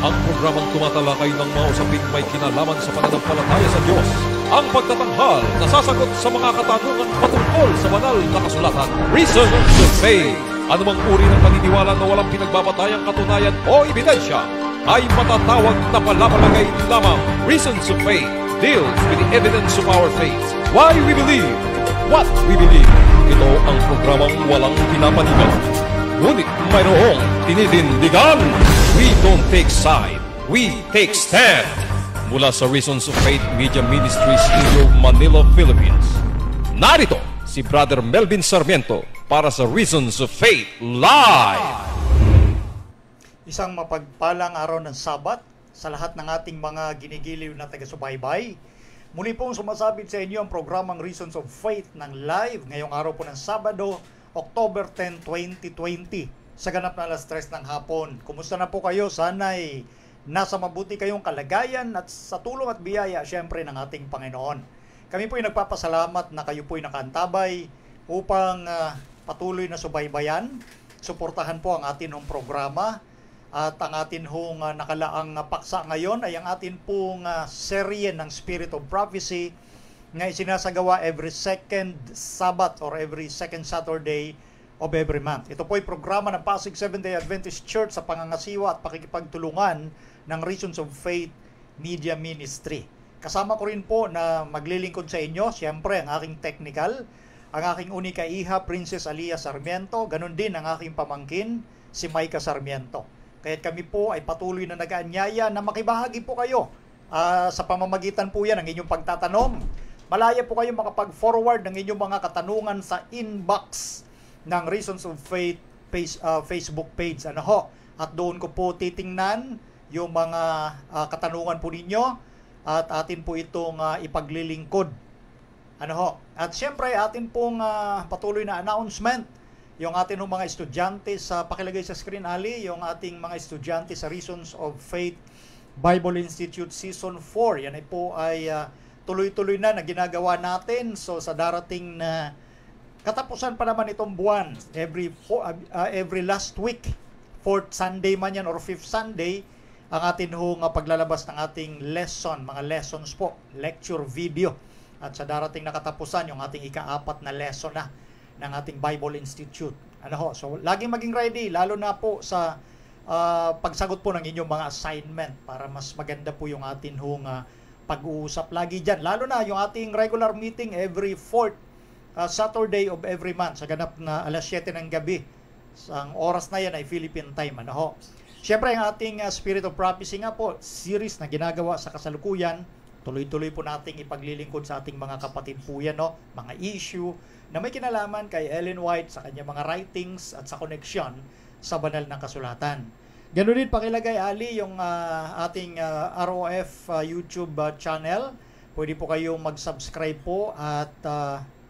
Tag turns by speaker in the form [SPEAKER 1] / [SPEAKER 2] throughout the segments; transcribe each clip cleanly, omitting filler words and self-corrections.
[SPEAKER 1] Ang programang tumatalakay ng mga usaping may kinalaman sa pananampalataya sa Diyos. Ang pagtatanghal na sasagot sa mga katanungan patungkol sa banal na kasulatan. Reason to Faith. Anumang uri ng paniniwala na walang pinagbabatayang katunayan o ebidensya ay matatawag na palapalagay lamang. Reason to Faith deals with the evidence of our faith. Why we believe what we believe. Ito ang programang walang pinapanigan, ngunit mayroong tinitindigan. We don't take side, we take stand. Mula sa Reasons of Faith Media Ministries Studio, Manila, Philippines. Narito si Brother Melvin Sarmiento para sa Reasons of Faith Live.
[SPEAKER 2] Isang mapagpalang araw ng Sabat sa lahat ng ating mga ginigiliw na taga-subaybay. Muli pong sumasabit sa inyo ang programang Reasons of Faith ng live ngayong araw po ng Sabado, October 10, 2020 sa ganap na alas 3 ng hapon. Kumusta na po kayo? Sana'y nasa mabuti kayong kalagayan at sa tulong at biyaya syempre ng ating Panginoon. Kami po'y nagpapasalamat na kayo po'y nakaantabay upang patuloy na subaybayan. Suportahan po ang atin hong programa. At ang atin hong nakalaang paksa ngayon ay ang atin pong serye ng Spirit of Prophecy na isinasagawa every second Sabbath or every second Saturday of every month. Ito po ay programa ng Pasig Seventh-day Adventist Church sa pangangasiwa at pakikipagtulungan ng Reasons of Faith Media Ministry. Kasama ko rin po na maglilingkod sa inyo, siyempre ang aking technical, ang aking unika iha, Princess Alia Sarmiento, ganun din ang aking pamangkin, si Micah Sarmiento. Kaya kami po ay patuloy na nag-aanyaya na makibahagi po kayo sa pamamagitan po yan ng inyong pagtatanong. Malaya po kayo makapag-forward ng inyong mga katanungan sa inbox ng Reasons of Faith Facebook page. At doon ko po titingnan yung mga katanungan po ninyo at atin po itong ipaglilingkod. At syempre atin pong patuloy na announcement. Yung ating mga estudyante sa pakilagay sa screen, Ali, yung ating mga estudyante sa Reasons of Faith Bible Institute Season 4. Yan ay po ay tuloy-tuloy na ginagawa natin. So sa darating na katapusan pa naman itong buwan, every last week, 4th Sunday man yan or 5th Sunday, ang atin hong paglalabas ng ating lesson, mga lessons po, lecture video. At sa darating na katapusan, yung ating ika-4 na lesson na ng ating Bible Institute. So, laging maging ready, lalo na po sa pagsagot po ng inyong mga assignment para mas maganda po yung atin hong pag-uusap lagi dyan. Lalo na yung ating regular meeting every 4th Saturday of every month sa ganap na alas 7 ng gabi. Ang oras na yan ay Philippine time. Siyempre, ang ating Spirit of Prophecy nga po, series na ginagawa sa kasalukuyan, tuloy-tuloy po nating ipaglilingkod sa ating mga kapatid po yan, mga issue na may kinalaman kay Ellen White sa kanyang mga writings at sa koneksyon sa banal na kasulatan. Ganoon din pakilagay, Ali, yung ating ROF YouTube channel. Pwede po kayong mag-subscribe po at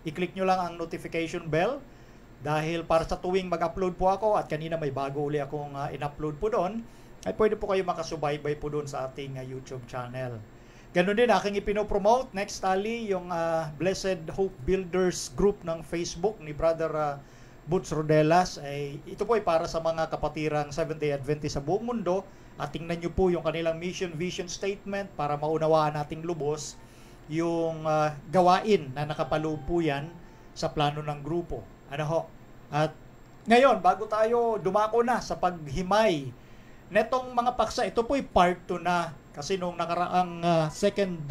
[SPEAKER 2] i-click nyo lang ang notification bell dahil para sa tuwing mag-upload po ako at kanina may bago uli akong in-upload po doon, ay pwede po kayo makasubaybay po doon sa ating YouTube channel. Ganun din, aking ipinopromote, next Ali, yung Blessed Hope Builders group ng Facebook ni Brother Butch Rodelas. Ito po ay para sa mga kapatirang Seventh-day Adventist sa buong mundo. At tingnan nyo po yung kanilang mission, vision statement para maunawaan nating lubos yung gawain na nakapaloob po yan sa plano ng grupo. At ngayon, bago tayo dumako na sa paghimay netong mga paksa, ito po ay part 2 na. Kasi nung nakaraang second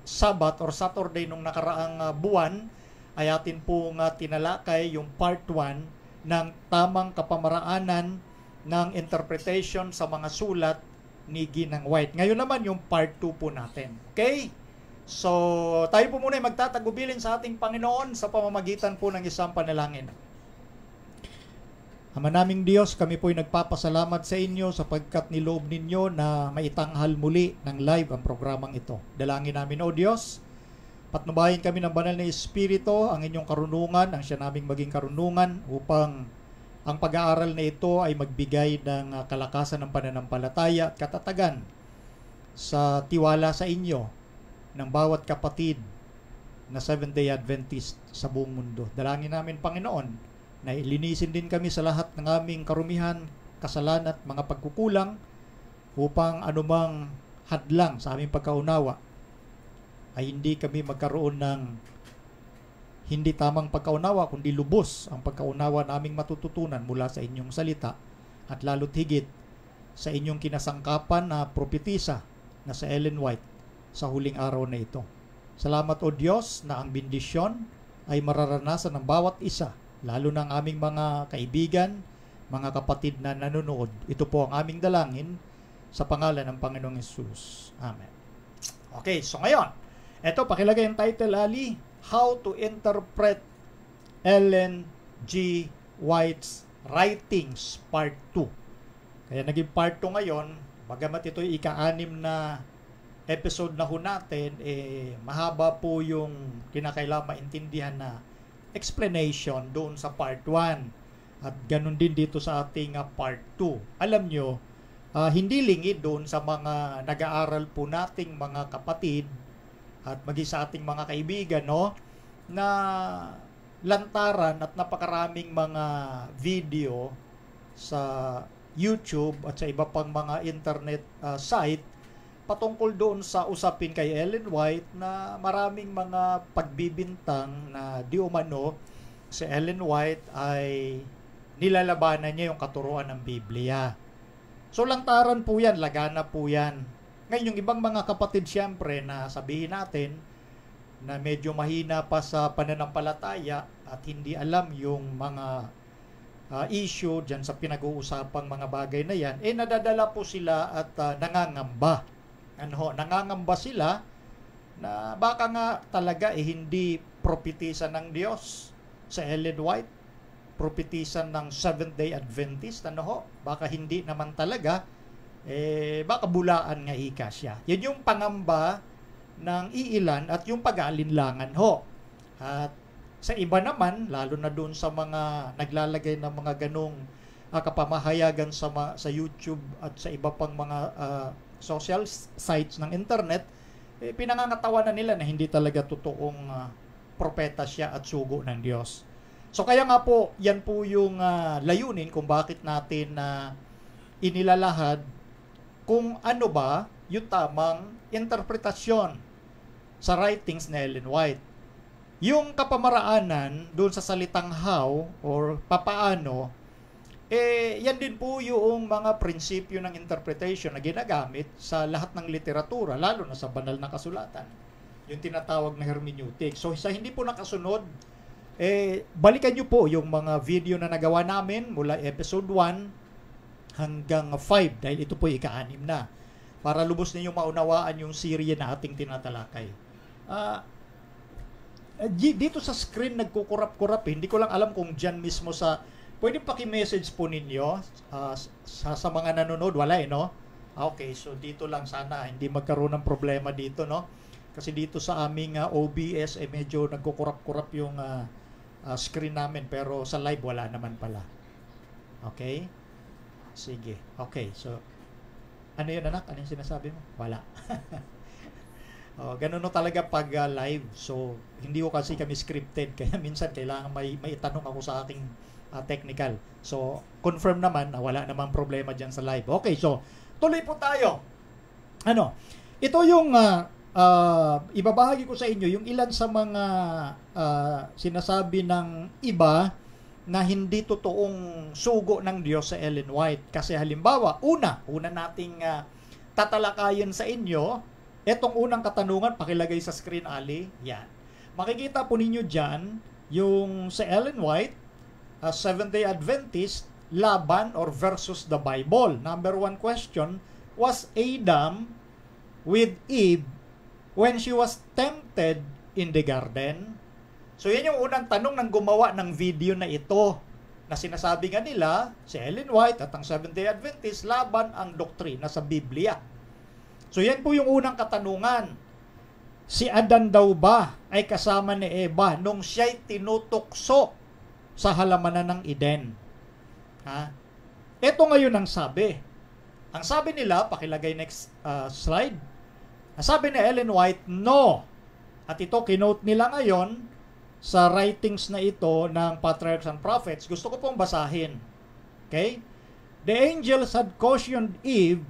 [SPEAKER 2] Sabbath or Saturday nung nakaraang buwan, ay atin pong tinalakay yung part 1 ng tamang kapamaraanan ng interpretation sa mga sulat ni Ginang White. Ngayon naman yung part 2 po natin. Okay? So, tayo po muna ay magtatagubilin sa ating Panginoon sa pamamagitan po ng isang panalangin. Ama naming Diyos, kami po'y nagpapasalamat sa inyo sapagkat niloob ninyo na maitanghal muli ng live ang programang ito. Dalangin namin, O Diyos, patnubayan kami ng banal na Espiritu, ang inyong karunungan, ang siya naming maging karunungan, upang ang pag-aaral na ito ay magbigay ng kalakasan ng pananampalataya at katatagan sa tiwala sa inyo ng bawat kapatid na Seventh-day Adventist sa buong mundo. Dalangin namin, Panginoon, na linisin din kami sa lahat ng aming karumihan, kasalanan at mga pagkukulang upang anumang hadlang sa aming pagkaunawa ay hindi kami magkaroon ng hindi tamang pagkaunawa, kundi lubos ang pagkaunawa naming matututunan mula sa inyong salita at lalo't higit sa inyong kinasangkapan na propetisa na sa Ellen White sa huling araw na ito. Salamat o Diyos na ang bendisyon ay mararanasan ng bawat isa, lalo ng aming mga kaibigan, mga kapatid na nanonood. Ito po ang aming dalangin sa pangalan ng Panginoong Hesus. Amen. Okay, so ngayon, ito, pakilagay ang title, Ali, How to Interpret Ellen G. White's Writings, Part 2. Kaya naging Part 2 ngayon, bagamat ito ay ika-6 na episode na ho natin, mahaba po yung kinakailangan maintindihan na explanation doon sa Part 1. At ganun din dito sa ating Part 2. Alam nyo, hindi lingid doon sa mga nag-aaral po nating mga kapatid at maging sa ating mga kaibigan, no, na lantaran at napakaraming mga video sa YouTube at sa iba pang mga internet site patungkol doon sa usapin kay Ellen White na maraming mga pagbibintang na di umano si Ellen White ay nilalabanan niya yung katuruan ng Biblia. So lantaran po yan, lagana po yan. Ngayon, yung ibang mga kapatid siyempre na sabihin natin na medyo mahina pa sa pananampalataya at hindi alam yung mga issue dyan sa pinag-uusapang mga bagay na yan, nadadala po sila at nangangamba. Nangangamba sila na baka nga talaga hindi propetisa ng Diyos sa Ellen White, propetisa ng Seventh-day Adventist, baka hindi naman talaga, baka bulaan nga ika siya. Yan yung pangamba ng iilan at yung pag-aalinlangan ho. At sa iba naman, lalo na doon sa mga naglalagay ng mga ganong kapamahayagan sa YouTube at sa iba pang mga social sites ng internet, pinangangatawanan nila na hindi talaga totoong propeta siya at sugo ng Diyos. So kaya nga po, yan po yung layunin kung bakit natin inilalahad kung ano ba yung tamang interpretasyon sa writings ni Ellen White. Yung kapamaraanan doon sa salitang how or papaano, yan din po yung mga prinsipyo ng interpretation na ginagamit sa lahat ng literatura, lalo na sa banal na kasulatan. Yung tinatawag na hermeneutic. So sa hindi po nakasunod, balikan nyo po yung mga video na nagawa namin mula episode 1 hanggang 5 dahil ito po ika-6 na para lubos ninyong maunawaan yung serye na ating tinatalakay. Dito sa screen nagkukurap-kurap, hindi ko lang alam kung dyan mismo sa pwede paki-message po ninyo sa mga nanonood, wala no? Okay, so dito lang sana hindi magkaroon ng problema dito, no? Kasi dito sa aming OBS medyo nagkukurap-kurap yung screen namin, pero sa live wala naman pala. Okay? Sige. Okay, so ano yun anak? Ano yung sinasabi mo? Wala. Ganun no talaga pag live. So, hindi ko kasi kami scripted. Kaya minsan kailangan may itanong ako sa aking technical. So, confirm naman na wala namang problema dyan sa live. Okay, so, tuloy po tayo. Ito yung ibabahagi ko sa inyo yung ilan sa mga sinasabi ng iba na hindi totoong sugo ng Diyos sa Ellen White. Kasi halimbawa, una nating tatalakayin sa inyo, etong unang katanungan, pakilagay sa screen, Ali. Yan. Makikita po ninyo dyan, yung sa Ellen White, Seventh-day Adventist, laban or versus the Bible. Number 1 question, was Adam with Eve when she was tempted in the garden? So yan yung unang tanong ng gumawa ng video na ito, na sinasabi nga nila, si Ellen White at ang Seventh-day Adventist, laban ang doktrina sa Biblia. So yan po yung unang katanungan. Si Adan daw ba ay kasama ni Eva nung siya'y tinutokso sa halamanan ng Eden? Ito ngayon ang sabi. Ang sabi nila, pakilagay next slide. Ang sabi ni Ellen White, no. At ito, kinote nila ngayon sa writings na ito ng Patriarchs and Prophets. Gusto ko pong basahin. Okay? The angels had cautioned Eve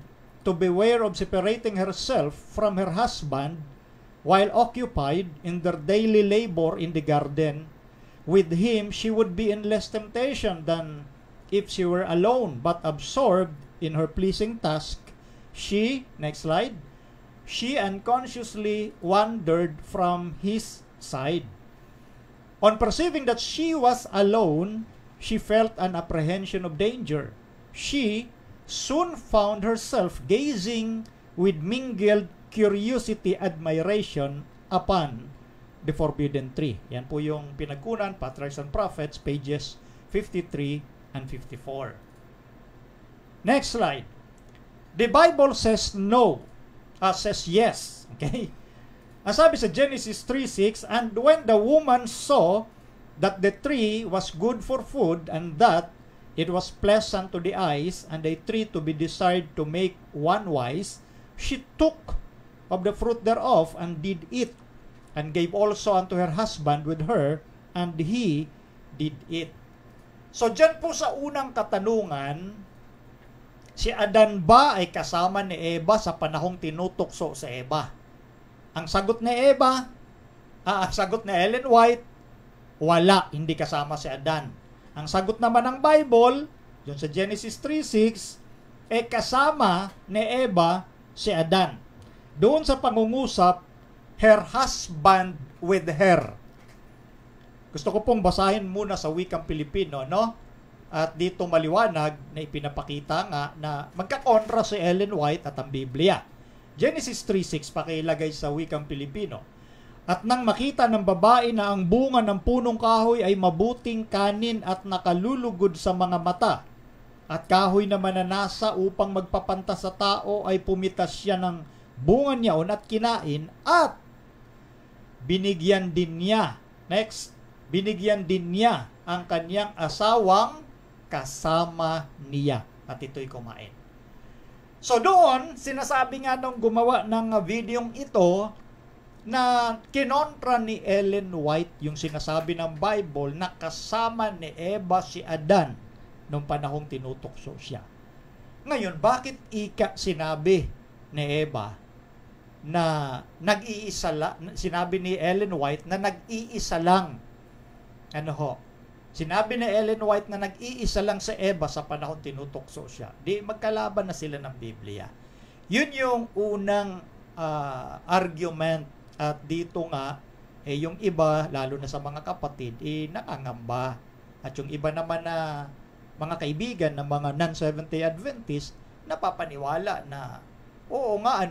[SPEAKER 2] to beware of separating herself from her husband while occupied in their daily labor in the garden. With him, she would be in less temptation than if she were alone, but absorbed in her pleasing task, next slide, she unconsciously wandered from his side. On perceiving that she was alone, she felt an apprehension of danger. She soon found herself gazing with mingled curiosity, admiration upon the forbidden tree. Yan po yung pinagkunan, Patriarchs and Prophets, pages 53 and 54. Next slide. The Bible says no, says yes. Okay? Ang sabi sa Genesis 3:6, and when the woman saw that the tree was good for food, and that it was pleasant to the eyes, and a tree to be desired to make one wise, she took of the fruit thereof, and did eat, and gave also unto her husband with her, and he did eat. So dyan po sa unang katanungan, si Adan ba ay kasama ni Eva sa panahong tinutokso sa Eva? Ang sagot ni ang sagot ni Ellen White, wala, hindi kasama si Adan. Ang sagot naman ng Bible, yun sa Genesis 3:6, kasama ni Eva si Adan. Doon sa pangungusap, her husband with her. Gusto ko pong basahin muna sa wikang Pilipino, no? At dito maliwanag na ipinapakita nga na magkakontra si Ellen White at ang Biblia. Genesis 3:6, pakilagay sa wikang Pilipino. At nang makita ng babae na ang bunga ng punong kahoy ay mabuting kanin at nakalulugod sa mga mata, at kahoy na mananasa upang magpapanta sa tao, ay pumitas siya ng bunga niyaon at kinain, at binigyan din niya ang kanyang asawang kasama niya, at ito'y kumain. So doon, sinasabi nga nung gumawa ng videong ito na kinontra ni Ellen White yung sinasabi ng Bible na kasama ni Eva si Adan nung panahong tinutokso siya. Ngayon, bakit sinabi ni Eva na nag-iisa lang, sinabi ni Ellen White na nag-iisa lang? Sinabi ni Ellen White na nag-iisa lang sa Eva sa panahon tinutokso siya. Di magkalaban na sila ng Biblia. Yun yung unang argument. At dito nga, yung iba, lalo na sa mga kapatid, nakangamba. At yung iba naman na mga kaibigan ng mga non-Seventh-day Adventist, napapaniwala na, oo nga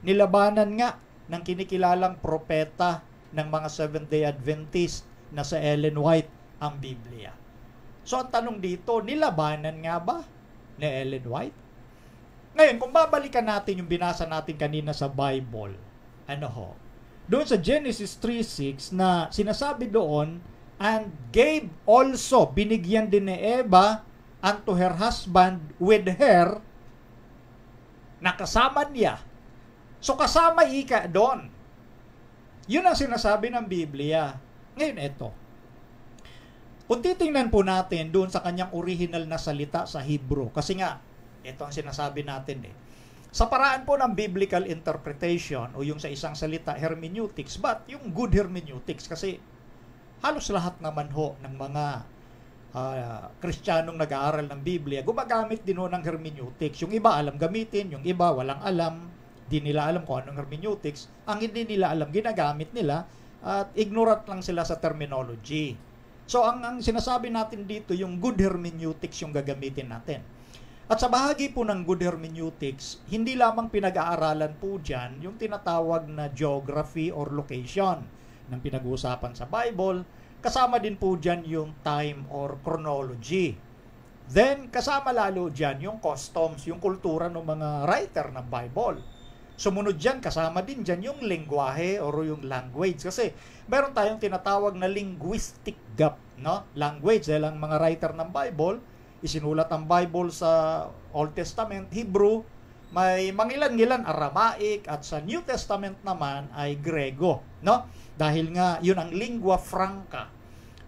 [SPEAKER 2] nilabanan nga ng kinikilalang propeta ng mga Seventh-day Adventist na sa Ellen White ang Biblia. So ang tanong dito, nilabanan nga ba ni Ellen White? Ngayon, kung babalikan natin yung binasa natin kanina sa Bible, doon sa Genesis 3:6 na sinasabi doon, and gave also, binigyan din ni Eva unto her husband with her, nakasama niya. So kasama doon. Yun ang sinasabi ng Biblia. Ngayon ito, kung titingnan po natin doon sa kanyang original na salita sa Hebrew, kasi nga, ito ang sinasabi natin sa paraan po ng biblical interpretation o yung sa isang salita, hermeneutics, but yung good hermeneutics, kasi halos lahat naman ng mga Kristiyanong nag-aaral ng Biblia, gumagamit din ng hermeneutics. Yung iba alam gamitin, yung iba walang alam, di nila alam kung anong hermeneutics. Ang hindi nila alam, ginagamit nila, at ignorant lang sila sa terminology. So ang sinasabi natin dito, yung good hermeneutics yung gagamitin natin. At sa bahagi po ng good hermeneutics, hindi lamang pinag-aaralan po dyan yung tinatawag na geography or location ng pinag-uusapan sa Bible. Kasama din po dyan yung time or chronology. Then, kasama lalo dyan yung customs, yung kultura ng mga writer ng Bible. Sumunod dyan, kasama din dyan yung lengguwahe or yung language. Kasi meron tayong tinatawag na linguistic gap. Language, dahil ang mga writer ng Bible, isinulat ang Bible sa Old Testament, Hebrew, may mangilan-ngilan Aramaic, at sa New Testament naman ay Grego, Dahil nga yun ang lingua franca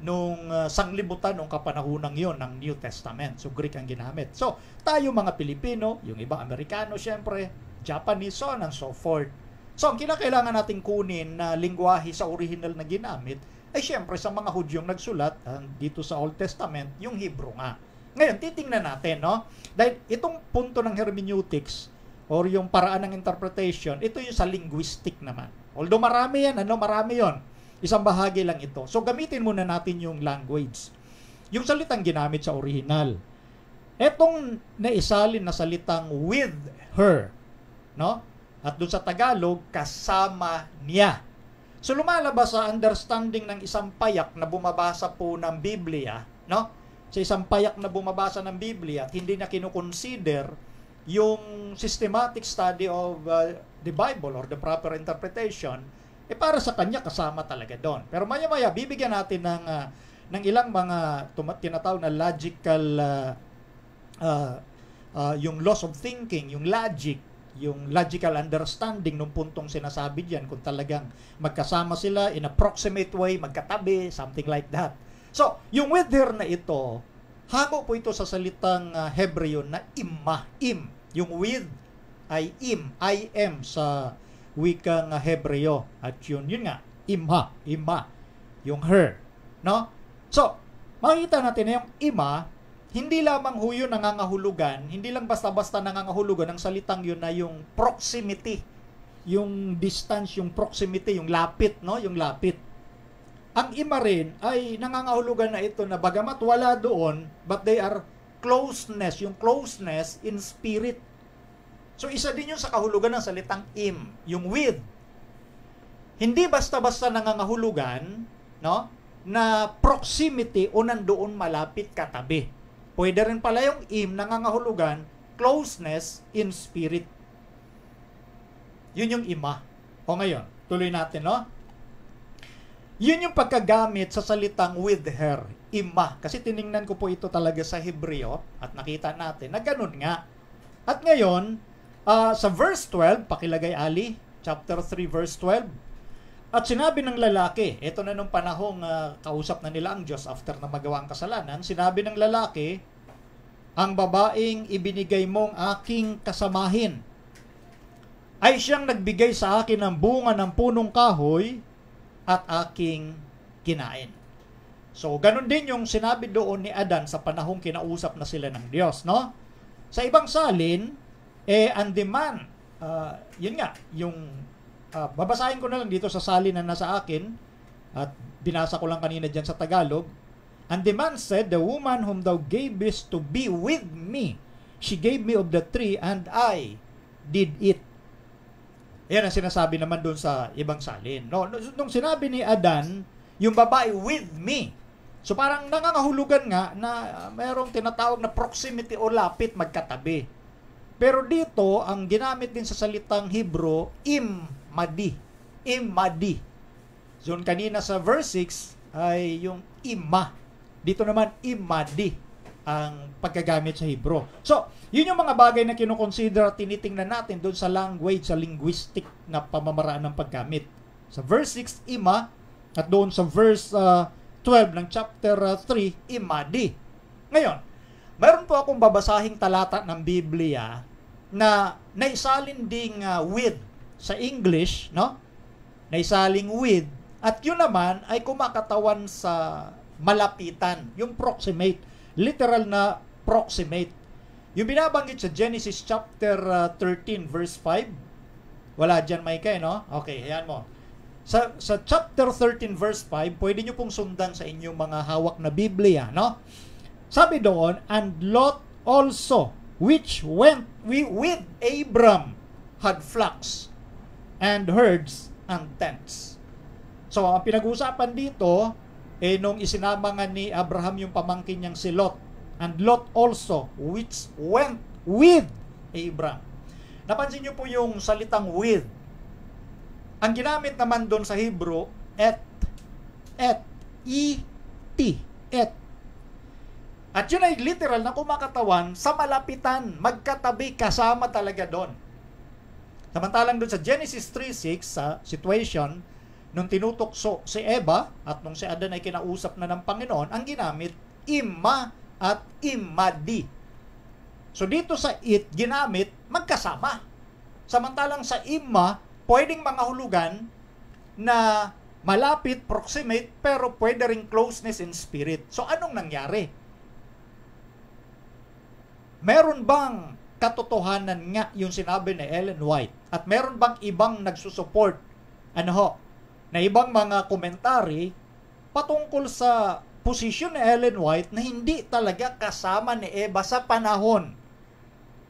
[SPEAKER 2] nung sanglibutan nung kapanahunang yon ng New Testament. So Greek ang ginamit. So tayo mga Pilipino, yung ibang Amerikano syempre, Japanese, so on and so forth. So ang kinakailangan nating kunin na lingwahe sa original na ginamit ay syempre sa mga Hudyong nagsulat dito sa Old Testament, yung Hebrew nga. Ngayon, titingnan natin, no? Dahil itong punto ng hermeneutics or yung paraan ng interpretation, ito yung sa linguistic naman. Although marami yan, marami yon. Isang bahagi lang ito. So gamitin muna natin yung language. Yung salitang ginamit sa original. Etong naisalin na salitang with her, no? At doon sa Tagalog, kasama niya. So lumalabas sa understanding ng isang payak na bumabasa po ng Biblia, no? Sa isang payak na bumabasa ng Biblia at hindi niya kinukonsider yung systematic study of the Bible or the proper interpretation, para sa kanya kasama talaga doon. Pero maya-maya bibigyan natin ng ilang mga tinatawag na logical yung laws of thinking, yung logic, yung logical understanding ng puntong sinasabi diyan, kung talagang magkasama sila in approximate way, magkatabi, something like that. So, yung with her na ito, hango po ito sa salitang Hebreo na im. Yung with ay im sa wikang Hebreo. At yun nga, ima, yung her. No? So, makikita natin na yung ima, hindi lamang ho yun nangangahulugan, hindi lang basta-basta nangangahulugan ang salitang yun na yung proximity, yung distance, yung proximity, yung lapit, no? Yung lapit. Ang ima rin ay nangangahulugan na ito na bagamat wala doon, but they are closeness, yung closeness in spirit. So isa din yun sa kahulugan ng salitang im, yung with. Hindi basta-basta nangangahulugan, no, na proximity o nandoon malapit katabi. Pwede rin pala yung im nangangahulugan closeness in spirit. Yun yung ima. O ngayon, tuloy natin, no? Yun yung pagkagamit sa salitang with her, ima. Kasi tiningnan ko po ito talaga sa Hebreo at nakita natin na ganun nga. At ngayon, sa verse 12, pakilagay Ali, chapter 3, verse 12, at sinabi ng lalaki, ito na nung panahong kausap na nila ang Diyos after na magawa ang kasalanan, sinabi ng lalaki, ang babaeng ibinigay mong aking kasamahin ay siyang nagbigay sa akin ng bunga ng punong kahoy at aking kinain. So, ganun din yung sinabi doon ni Adan sa panahong kinausap na sila ng Diyos, no? Sa ibang salin, ang demand, yun nga, yung, babasahin ko na lang dito sa salin na nasa akin, at binasa ko lang kanina dyan sa Tagalog, and the man said, the woman whom thou gavest to be with me, she gave me of the tree, and I did eat. Yan ang sinasabi naman doon sa ibang salin. No, nung sinabi ni Adan, yung babae with me. So parang nangangahulugan nga na mayroong tinatawag na proximity o lapit magkatabi. Pero dito, ang ginamit din sa salitang Hebrew, imadi. So kanina sa verse 6 ay yung ima. Dito naman, imadi ang pagkagamit sa Hebrew. So, yun yung mga bagay na kinukonsider at tinitingnan natin doon sa language, sa linguistic na pamamaraan ng paggamit. Sa verse 6, ima, at doon sa verse 12 ng chapter 3, imadi. Ngayon, mayroon po akong babasahing talata ng Biblia na naisalin ding with sa English, no? Naisaling with, at yun naman ay kumakatawan sa malapitan, yung proximate, literal na proximate. Yung binabanggit sa Genesis chapter 13 verse 5, wala dyan, Micah, no? Okay, ayan mo. Sa chapter 13 verse 5, pwede nyo pong sundan sa inyong mga hawak na Biblia, no? Sabi doon, and Lot also, which went with Abram, had flocks, and herds, and tents. So, ang pinag-uusapan dito, nung isinama nga ni Abraham yung pamangkin niyang si Lot, and Lot also, which went with Abram. Napansin niyo po yung salitang with. Ang ginamit naman doon sa Hebrew, et, et. At yun ay literal na kumakatawan sa malapitan, magkatabi, kasama talaga doon. Samantalang doon sa Genesis 3:6, sa situation, nung tinutukso si Eva at nung si Adan ay kinausap na ng Panginoon, ang ginamit imma at imadi. So dito sa it, ginamit magkasama. Samantalang sa imma, pwedeng mga hulugan na malapit, proximate, pero pwede ring closeness in spirit. So anong nangyari? Meron bang katotohanan nga yung sinabi ni Ellen White? At meron bang ibang nagsusupport na ibang mga komentary patungkol sa posisyon ni Ellen White na hindi talaga kasama ni Eva sa panahon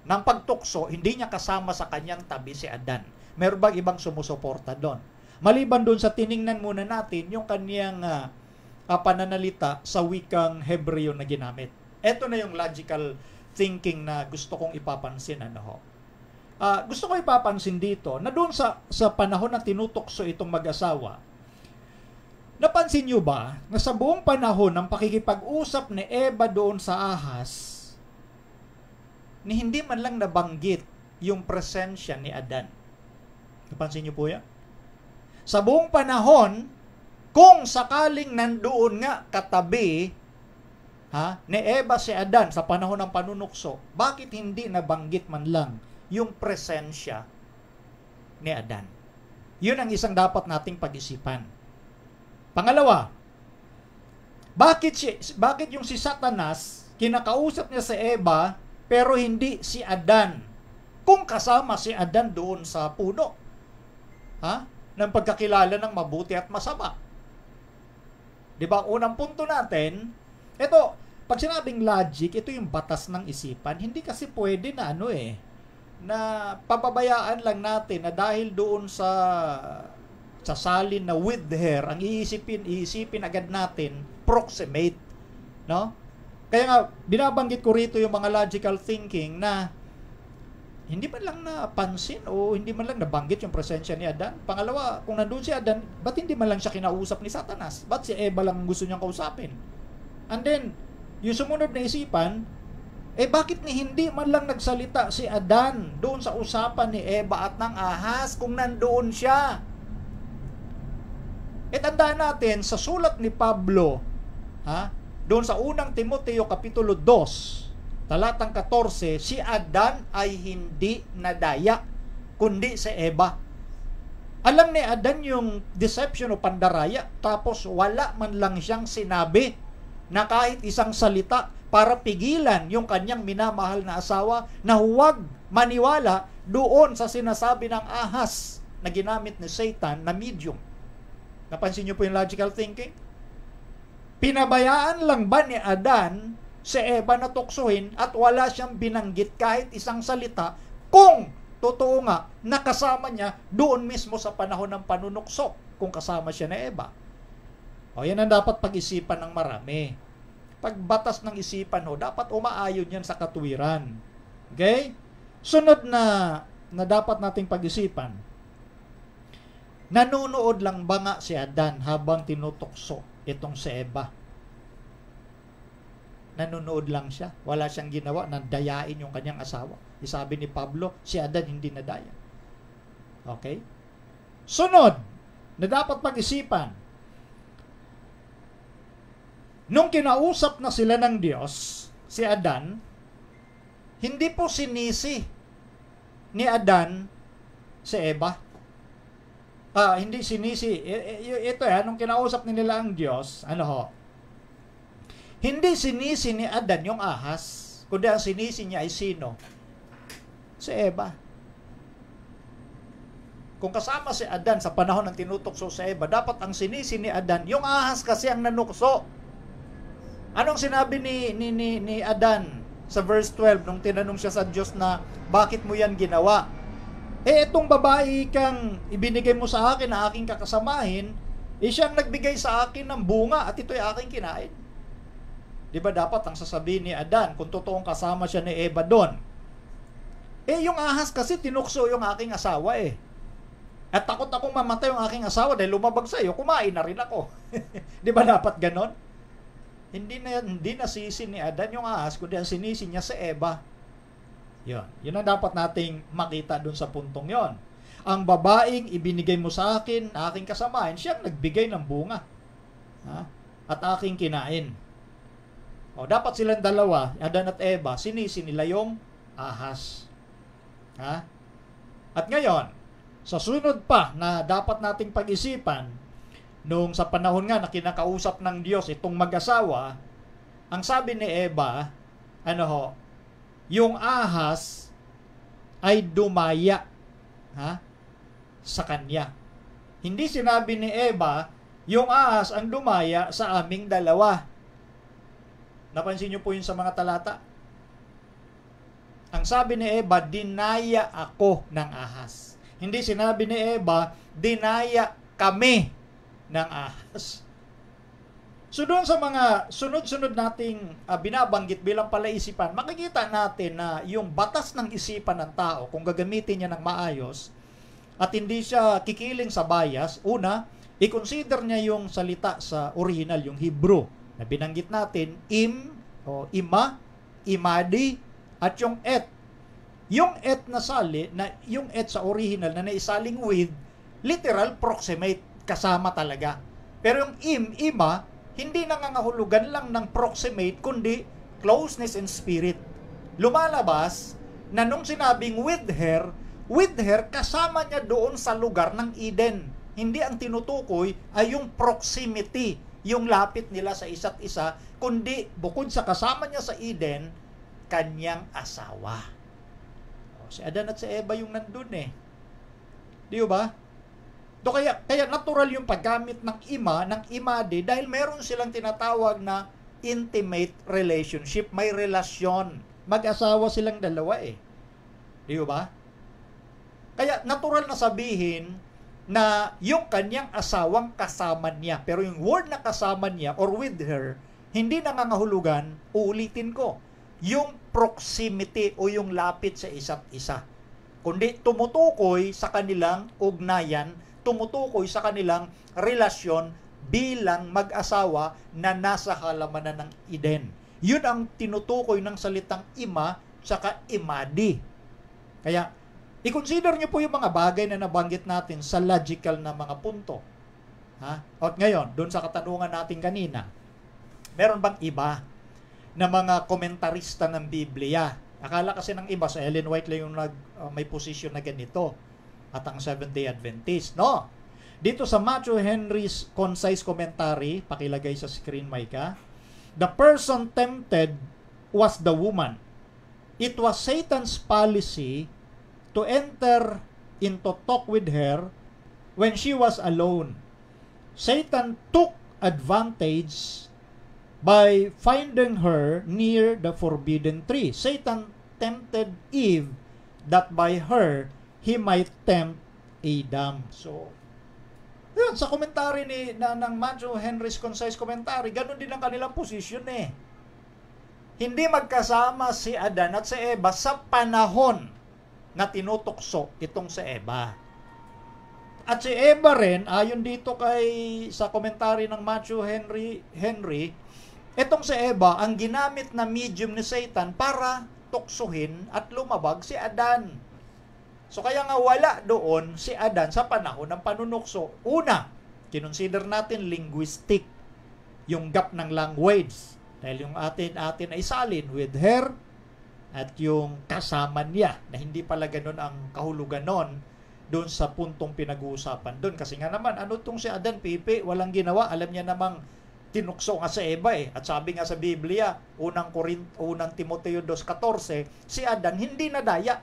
[SPEAKER 2] ng pagtukso, hindi niya kasama sa kanyang tabi si Adan. Meron bang ibang sumusuporta doon? Maliban doon sa tiningnan muna natin yung kanyang pananalita sa wikang Hebreo na ginamit. Ito na yung logical thinking na gusto kong ipapansin. Gusto ko ipapansin dito na doon sa panahon na tinutokso itong mag-asawa, napansin nyo ba na sa buong panahon ng pakikipag-usap ni Eva doon sa ahas, ni hindi man lang nabanggit yung presensya ni Adan? Napansin nyo po yan? Sa buong panahon, kung sakaling nandoon nga katabi ni Eva si Adan sa panahon ng panunukso, bakit hindi nabanggit man lang yung presensya ni Adan? Yun ang isang dapat nating pag-isipan. Pangalawa, bakit yung si Satanas, kinakausap niya si Eva, pero hindi si Adan? Kung kasama si Adan doon sa puno, ng pagkakilala ng mabuti at masama. Diba? Unang punto natin, ito, pag sinabing logic, ito yung batas ng isipan. Hindi kasi pwede na na pababayaan lang natin na dahil doon sa salin na with her, ang iisipin agad natin, proximate. No? Kaya nga, binabanggit ko rito yung mga logical thinking na hindi man lang napansin o hindi man lang nabanggit yung presensya ni Adan. Pangalawa, kung nandun si Adan, ba't hindi man lang siya kinausap ni Satanas? Ba't si Eva lang gusto niyang kausapin? And then, yung sumunod na isipan, bakit hindi man lang nagsalita si Adan doon sa usapan ni Eva at ng ahas kung nandoon siya? Tandaan natin, sa sulat ni Pablo, doon sa unang Timoteo Kapitulo 2, talatang 14, si Adan ay hindi nadaya, kundi si Eva. Alam ni Adan yung deception o pandaraya, tapos wala man lang siyang sinabi na kahit isang salita para pigilan yung kanyang minamahal na asawa na huwag maniwala doon sa sinasabi ng ahas na ginamit ni Satan na medium. Napansin niyo po yung logical thinking? Pinabayaan lang ba ni Adan si Eva na tuksuhin at wala siyang binanggit kahit isang salita kung totoo nga nakasama niya doon mismo sa panahon ng panunukso kung kasama siya ni Eva? O yan ang dapat pag-isipan ng marami. Pagbatas ng isipan dapat umaayon yan sa katuwiran. Okay? Sunod na dapat nating pag-isipan. Nanonood lang ba nga si Adan habang tinutokso itong si Eva? Nanonood lang siya. Wala siyang ginawa na dayain yung kanyang asawa. Isabi ni Pablo, si Adan hindi nadaya. Okay? Sunod na dapat pag-isipan. Nung kinausap na sila ng Diyos, si Adan, hindi po sinisi ni Adan si Eva. Hindi sinisi. Ito nung kinausap nila ang Diyos, hindi sinisi ni Adan yung ahas, kundi ang sinisi niya ay sino? Si Eva. Kung kasama si Adan sa panahon ng tinutokso sa Eva, dapat ang sinisi ni Adan, yung ahas kasi ang nanukso. Anong sinabi ni Adan sa verse 12 nung tinanong siya sa Diyos na bakit mo yan ginawa? Itong babae kang ibinigay mo sa akin na aking kakasamahin, siyang nagbigay sa akin ng bunga at ito'y aking kinain. Di ba dapat ang sasabihin ni Adan kung totoong kasama siya ni Eva doon? Yung ahas kasi tinukso yung aking asawa At takot akong mamatay yung aking asawa dahil lumabag sa'yo, kumain na rin ako. Di ba dapat ganon? Hindi na sisi ni Adan yung ahas, kundi ang sinisi niya sa Eva. Yun ang dapat nating makita dun sa puntong yon. Ang babaeng ibinigay mo sa akin, aking kasamahan, siyang nagbigay ng bunga. Ha? At aking kinain. O, dapat silang dalawa, Adan at Eva, sinisi nila yung ahas. Ha? At ngayon, sa sunod pa na dapat nating pag-isipan, nung sa panahon nga na kinakausap ng Diyos itong mag-asawa, ang sabi ni Eva, yung ahas ay dumaya, ha, sa kanya. Hindi sinabi ni Eva, yung ahas ang dumaya sa aming dalawa. Napansin niyo po yun sa mga talata? Ang sabi ni Eva, dinaya ako ng ahas. Hindi sinabi ni Eva, dinaya kami ng ahas. So doon sa mga sunod-sunod nating binabanggit bilang palaisipan, makikita natin na yung batas ng isipan ng tao, kung gagamitin niya ng maayos, at hindi siya kikiling sa bias, una, i-consider niya yung salita sa original, yung Hebrew, na binanggit natin, o ima, imadi, at yung et. Yung et na sali, yung et sa original na naisaling with, literal proximate, kasama talaga. Pero yung ima, hindi nangangahulugan lang ng proximate, kundi closeness in spirit. Lumalabas na nung sinabing with her, kasama niya doon sa lugar ng Eden. Hindi ang tinutukoy ay yung proximity, yung lapit nila sa isa't isa, kundi bukod sa kasama niya sa Eden, kanyang asawa. Si Adan at si Eva yung nandun eh. Di ba? Kaya natural yung paggamit ng ima, ng imade, dahil meron silang tinatawag na intimate relationship. May relasyon. Mag-asawa silang dalawa eh. Di ba? Kaya natural na sabihin na yung kanyang asawang kasama niya. Pero yung word na kasama niya or with her, hindi nangangahulugan, uulitin ko, yung proximity o yung lapit sa isa't isa. Kundi tumutukoy sa kanilang ugnayan, tumutukoy sa kanilang relasyon bilang mag-asawa na nasa halamanan ng Eden. Yun ang tinutukoy ng salitang ima saka imadi. Kaya, i-consider nyo po yung mga bagay na nabanggit natin sa logical na mga punto. Ha? At ngayon, doon sa katanungan natin kanina, meron bang iba na mga komentarista ng Biblia? Akala kasi ng iba, sa Ellen White lang yung may position na ganito. At ang Seventh-day Adventist. No. Dito sa Matthew Henry's concise commentary, pakilagay sa screen, Micah, the person tempted was the woman. It was Satan's policy to enter into talk with her when she was alone. Satan took advantage by finding her near the forbidden tree. Satan tempted Eve that by her he might tempt Adam. So, yun, sa komentary ng Matthew Henry's concise commentary, ganun din ang kanilang position eh. Hindi magkasama si Adan at si Eva sa panahon na tinutokso itong si Eva. At si Eva rin, ayon dito sa komentary ng Matthew Henry, itong si Eva, ang ginamit na medium ni Satan para tuksuhin at lumabag si Adan. So kaya nga wala doon si Adan sa panahon ng panunukso. Una, kinonsider natin linguistic, yung gap ng language. Dahil yung atin ay salin with her at yung kasama niya na hindi pala ganun ang kahulugan nun doon sa puntong pinag-uusapan doon. Kasi nga naman, ano itong si Adan, Pipi, walang ginawa. Alam niya namang tinukso nga sa Eva eh. At sabi nga sa Biblia, unang Timoteo 2:14, si Adan hindi nadaya.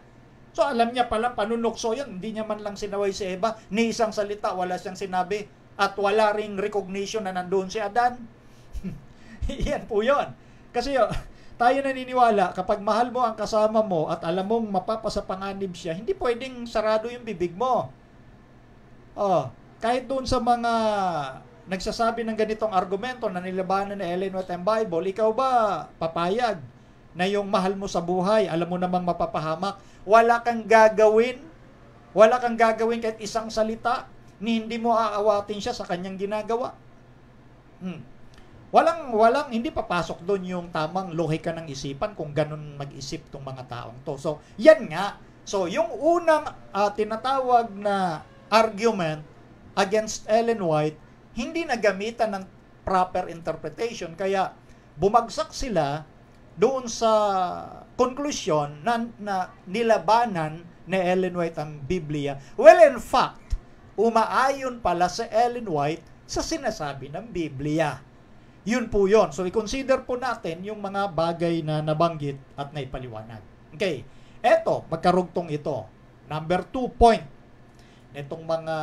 [SPEAKER 2] So alam niya pala panunukso yan, hindi niya man lang sinaway si Eva, ni isang salita wala siyang sinabi, at wala ring recognition na nandoon si Adan. Yan po yun. Kasi tayo naniniwala, kapag mahal mo ang kasama mo at alam mong mapapasapanganib siya, hindi pwedeng sarado yung bibig mo. Kahit doon sa mga nagsasabi ng ganitong argumento na nilabanan ni Ellen White and Bible, ikaw ba papayag na yung mahal mo sa buhay, alam mo namang mapapahamak, wala kang gagawin kahit isang salita, ni hindi mo aawatin siya sa kanyang ginagawa? Hindi papasok doon yung tamang lohika ng isipan kung ganun mag-isip tong mga taong to. So, yan nga, So, yung unang tinatawag na argument against Ellen White, hindi nagamitan ng proper interpretation. Kaya, bumagsak sila doon sa konklusyon na nilabanan ni Ellen White ang Biblia. Well, in fact, umaayon pala si Ellen White sa sinasabi ng Biblia. Yun po yun. So, i-consider po natin yung mga bagay na nabanggit at naipaliwanag. Okay. Eto, magkarugtong ito. Number 2 point. Itong mga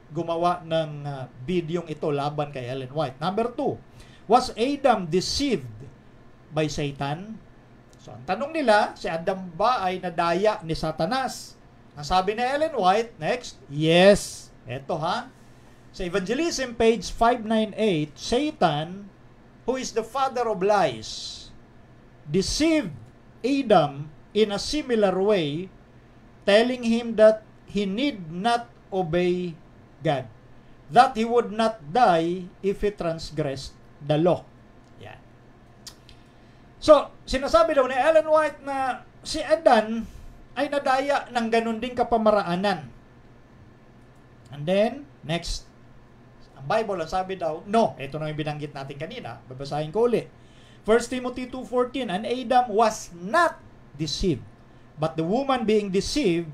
[SPEAKER 2] gumawa ng bidyong ito laban kay Ellen White. Number 2, was Adam deceived by Satan? So, ang tanong nila, si Adam ba ay nadaya ni Satanas? Ang sabi ni Ellen White, next, yes. Eto ha. Sa Evangelism page 598, Satan, who is the father of lies, deceived Adam in a similar way, telling him that he need not obey God, that he would not die if he transgressed the law. Yan. So, sinasabi daw ni Ellen White na si Adan ay nadaya ng ganun ding kapamaraanan. And then, next, ang Bible, ang sabi daw, no, ito na yung binanggit natin kanina, babasahin ko ulit. 1 Timothy 2:14, and Adam was not deceived, but the woman being deceived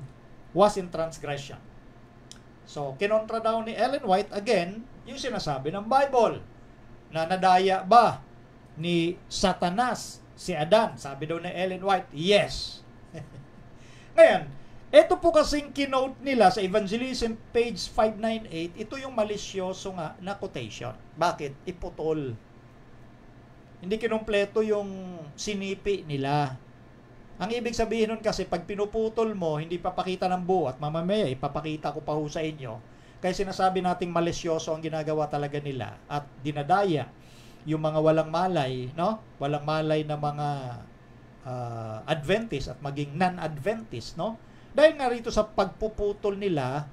[SPEAKER 2] was in transgression. So, kinontra daw ni Ellen White again yung sinasabi ng Bible na nadaya ba ni Satanas si Adan? Sabi daw ni Ellen White, yes. Ngayon, ito po kasing kinote nila sa Evangelism page 598, ito yung malisyoso nga na quotation. Bakit? Iputol. Hindi kinumpleto yung sinipi nila. Ang ibig sabihin nun kasi, pag pinuputol mo, hindi papakita ng buo at mamamaya, ipapakita ko pa ho sa inyo. Kaya sinasabi nating malisyoso ang ginagawa talaga nila at dinadaya yung mga walang malay, no? Walang malay na mga Adventist at maging non-Adventist, no? Dahil nga rito sa pagpuputol nila,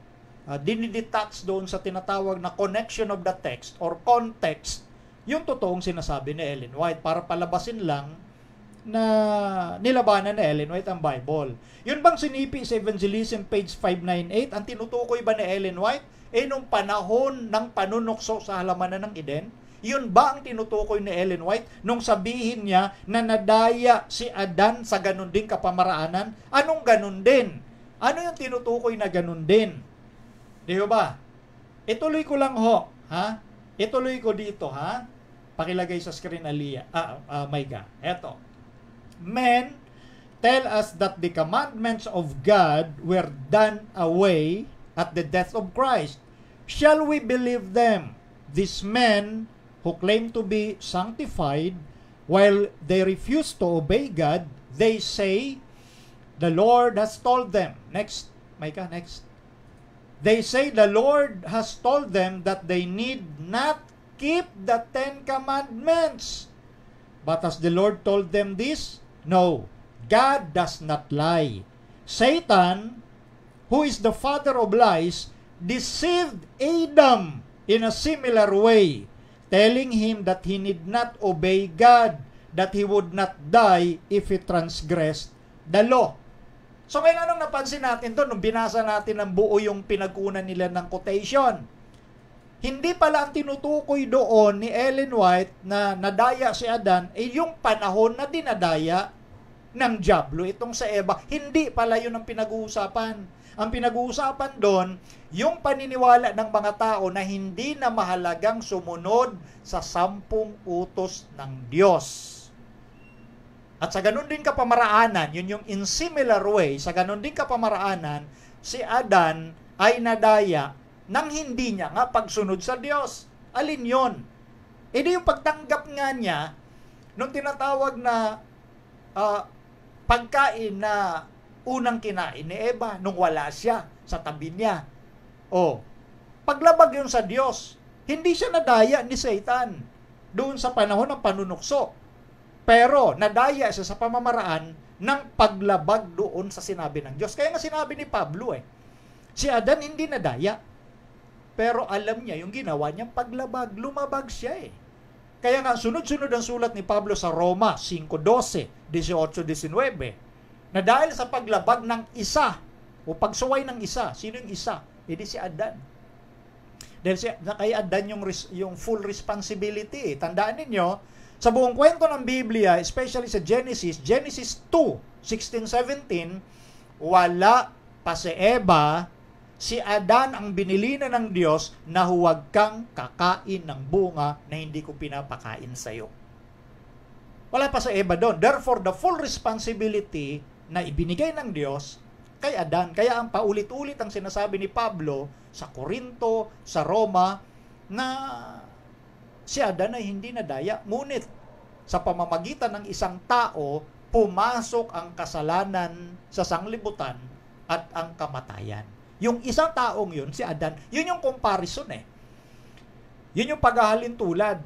[SPEAKER 2] dinidetach doon sa tinatawag na connection of the text or context, yung totoong sinasabi ni Ellen White para palabasin lang na nilabanan ni Ellen White ang Bible. Yun bang sinipi sa Evangelism page 598? Ang tinutukoy ba ni Ellen White? Nung panahon ng panunukso sa halamanan ng Eden, yun ba ang tinutukoy ni Ellen White nung sabihin niya na nadaya si Adan sa ganun din kapamaraanan? Anong ganun din? Ano yung tinutukoy na ganun din? Di ba? Ituloy ko lang ho. Ha? Ituloy ko dito, ha? Pakilagay sa screen, Aliyah. Maiga. Eto. Men tell us that the commandments of God were done away at the death of Christ. Shall we believe them? These men who claim to be sanctified, while they refuse to obey God, they say, the Lord has told them. Next, Micah, next. They say the Lord has told them that they need not keep the 10 commandments. But has the Lord told them this? No, God does not lie. Satan, who is the father of lies, deceived Adam in a similar way, telling him that he need not obey God, that he would not die if he transgressed the law. So ngayon anong napansin natin doon nung binasa natin ng buo yung pinagkunan nila ng quotation? Hindi pala ang tinutukoy doon ni Ellen White na nadaya si Adan yung panahon na dinadaya ng diablo itong sa Eva. Hindi pala yun ang pinag-uusapan. Ang pinag-uusapan doon, yung paniniwala ng mga tao na hindi na mahalagang sumunod sa 10 utos ng Diyos. At sa ganun din kapamaraanan, yun yung in similar way, sa ganun din kapamaraanan, si Adan ay nadaya nang hindi niya nga pagsunod sa Diyos. Alin yon? Di yung pagtanggap nga niya nung tinatawag na pagkain na unang kinain ni Eva nung wala siya sa tabi niya. Paglabag yun sa Diyos. Hindi siya nadaya ni Satan doon sa panahon ng panunukso. Pero nadaya siya sa pamamaraan ng paglabag doon sa sinabi ng Diyos. Kaya nga sinabi ni Pablo si Adan hindi nadaya. Pero alam niya yung ginawa niyang paglabag, lumabag siya Kaya nga sunod-sunod ang sulat ni Pablo sa Roma 5:12, 18-19. Na dahil sa paglabag ng isa, o pagsuway ng isa, sino yung isa? Hindi si Adan. Dahil kay Adan yung full responsibility. Tandaan ninyo, sa buong kwento ng Biblia, especially sa Genesis 2, 16, 17, wala pa si Eva, si Adan ang binilina ng Diyos na huwag kang kakain ng bunga na hindi ko pinapakain sa iyo. Wala pa si Eva doon. Therefore, the full responsibility na ibinigay ng Diyos kay Adan. Kaya ang paulit-ulit ang sinasabi ni Pablo sa Corinto, sa Roma, na si Adan ay hindi nadaya. Ngunit, sa pamamagitan ng isang tao, pumasok ang kasalanan sa sanglibutan at ang kamatayan. Yung isang taong yun, si Adan, yun yung comparison eh. Yun yung paghahalin tulad.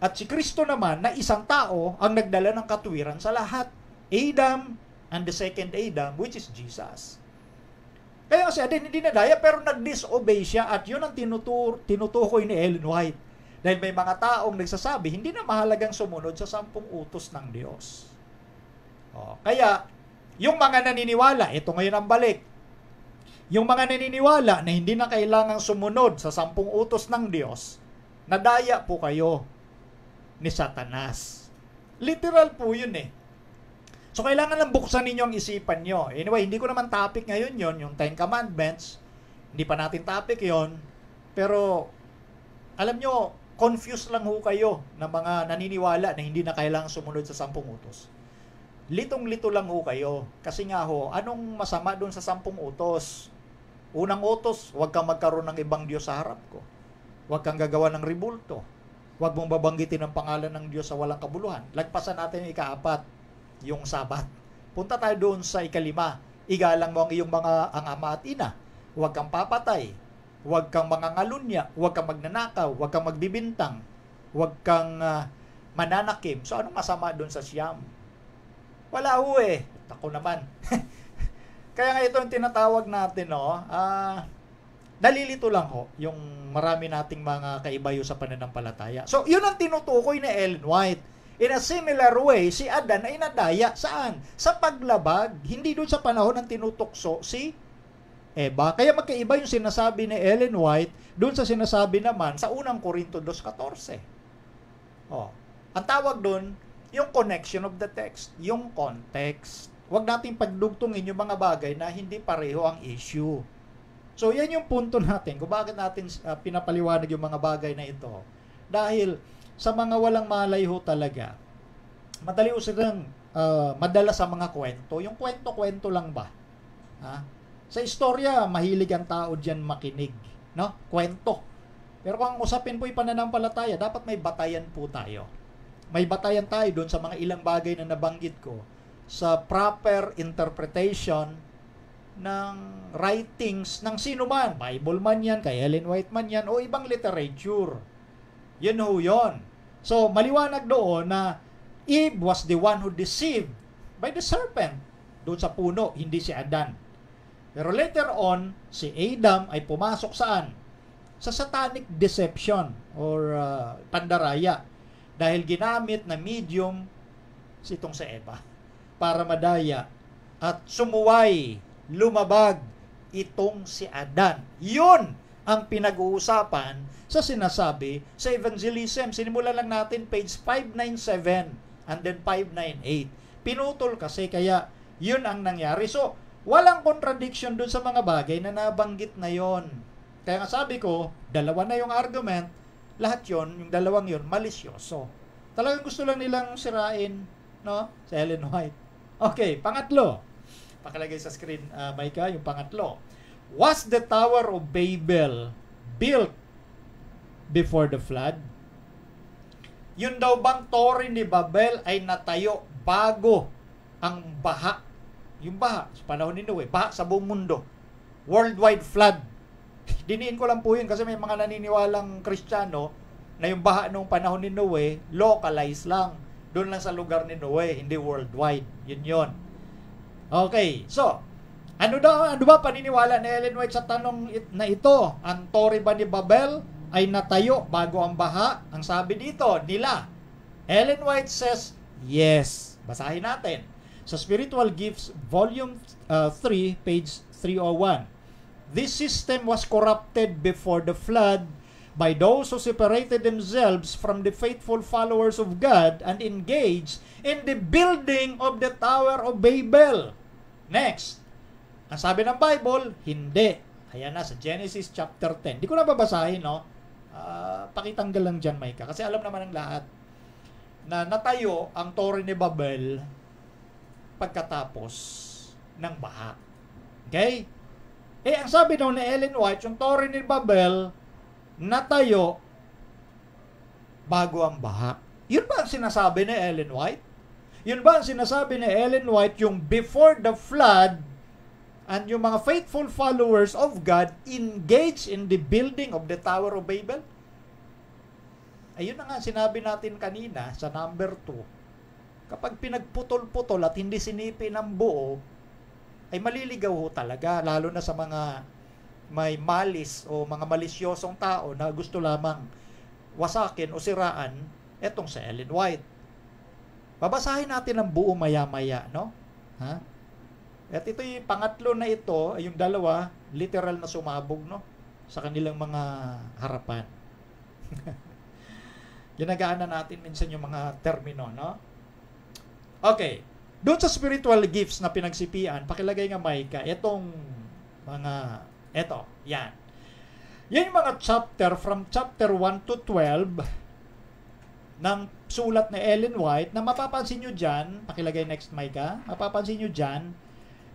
[SPEAKER 2] At si Kristo naman, na isang tao, ang nagdala ng katuwiran sa lahat. Adam and the second Adam, which is Jesus. Kaya si Adan hindi nadaya, pero nag-disobey siya at yun ang tinutukoy ni Ellen White. Dahil may mga taong nagsasabi, hindi na mahalagang sumunod sa 10 utos ng Diyos. Kaya, yung mga naniniwala, ito ngayon ang balik, yung mga naniniwala na hindi na kailangang sumunod sa 10 utos ng Diyos, nadaya po kayo ni Satanas. Literal po yun eh. So, kailangan lang buksan ninyo ang isipan nyo. Anyway, hindi ko naman topic ngayon yon, yung 10 Commandments. Hindi pa natin topic yon. Pero, alam nyo, confused lang ho kayo ng mga naniniwala na hindi na kailangang sumunod sa 10 utos. Litong-lito lang ho kayo. Kasi nga ho, anong masama doon sa 10 utos? Unang utos, huwag kang magkaroon ng ibang Diyos sa harap ko. Huwag kang gagawa ng ribulto. Huwag mong babanggitin ang pangalan ng Diyos sa walang kabuluhan. Lagpasan natin yung ika-4, yung Sabat. Punta tayo doon sa ika-5. Igalang mo ang iyong ang ama at ina. Huwag kang papatay. Huwag kang mangangalunya. Huwag kang magnanakaw. Huwag kang magbibintang. Huwag kang mananakim. So, anong masama doon sa siyam? Wala ho eh. Ako naman. Kaya nga ito yung tinatawag natin, nalilito lang ho, yung marami nating mga kaibayo sa pananampalataya. So, yun ang tinutukoy ni Ellen White. In a similar way, si Adan ay nadaya. Saan? Sa paglabag. Hindi doon sa panahon ng tinutukso si Eva. Kaya magkaiba yung sinasabi ni Ellen White doon sa sinasabi naman sa unang Corinto 2:14. Ang tawag doon, yung connection of the text, yung context. Huwag nating pagdugtungin yung mga bagay na hindi pareho ang issue. So, yan yung punto natin kung bakit natin pinapaliwanag yung mga bagay na ito. Dahil sa mga walang malay ho talaga, madali ho silang madala sa mga kwento. Yung kwento-kwento lang ba? Sa istorya, mahilig ang tao dyan makinig. No? Kwento. Pero kung usapin po yung pananampalataya, dapat may batayan po tayo. May batayan tayo doon sa mga ilang bagay na nabanggit ko sa proper interpretation ng writings ng sino man. Bible man yan, kay Ellen White man yan, o ibang literature. Yun ho yun. So, maliwanag doon na Eve was the one who deceived by the serpent doon sa puno, hindi si Adan. Pero later on, si Adam ay pumasok saan? Sa satanic deception or pandaraya. Dahil ginamit na medium itong si Eva para madaya at sumuway, lumabag itong si Adan. Yun ang pinag-uusapan sa sinasabi sa evangelism. Sinimulan lang natin page 597 and then 598. Pinutol kasi kaya yun ang nangyari. So, walang contradiction dun sa mga bagay na nabanggit na yon. Kaya nga sabi ko, dalawa na yung argument, lahat yon, yung dalawang yon, malisyoso. Talagang gusto lang nilang sirain, no? Sa Ellen White. Okay, pangatlo. Pakalagay sa screen, Micah, yung pangatlo. Was the Tower of Babel built before the flood? Yun daw bang Torre ni Babel ay natayo bago ang baha? Yung baha, sa panahon ni Noe, baha sa buong mundo. Worldwide flood. Diniin ko lang po yun kasi may mga naniniwalang Kristiyano na yung baha noong panahon ni Noe, localized lang. Doon lang sa lugar ni Noe, hindi worldwide. Yun yun. Okay, so, ano ba paniniwala ni Ellen White sa tanong na ito? Ang Torre ba ni Babel ay natayo bago ang baha? Ang sabi dito, nila. Ellen White says, yes. Basahin natin. Sa Spiritual Gifts, Volume 3, page 301. This system was corrupted before the flood by those who separated themselves from the faithful followers of God and engaged in the building of the Tower of Babel. Next, ang sabi ng Bible, hindi. Ayan na, sa Genesis chapter 10. Di ko na babasahin, no? Pakitanggal lang dyan, Micah. Kasi alam naman ng lahat na natayo ang Torre ni Babel pagkatapos ng baha. Okay? Ang sabi daw ni Ellen White, yung Torre ni Babel natayo bago ang baha. Yun ba ang sinasabi ni Ellen White? Yun ba ang sinasabi ni Ellen White, yung before the flood and yung mga faithful followers of God engaged in the building of the Tower of Babel? Ayun na nga sinabi natin kanina sa number 2. Kapag pinagputol-putol at hindi sinipi ng buo, ay maliligaw ho talaga, lalo na sa mga may malis o mga malisyosong tao na gusto lamang wasakin o siraan etong si Ellen White. Babasahin natin ang buo maya-maya, no? Ha? At ito yung pangatlo na ito, ay yung dalawa, literal na sumabog, no? Sa kanilang mga harapan. Ginagaan na natin minsan yung mga termino, no? Okay. Doon sa spiritual gifts na pinagsipian, pakilagay nga, Micah, itong mga, eto, yan. Yan yung mga chapter, from chapter 1 to 12, ng sulat ni Ellen White, na mapapansin nyo dyan, pakilagay next, Micah, mapapansin nyo dyan,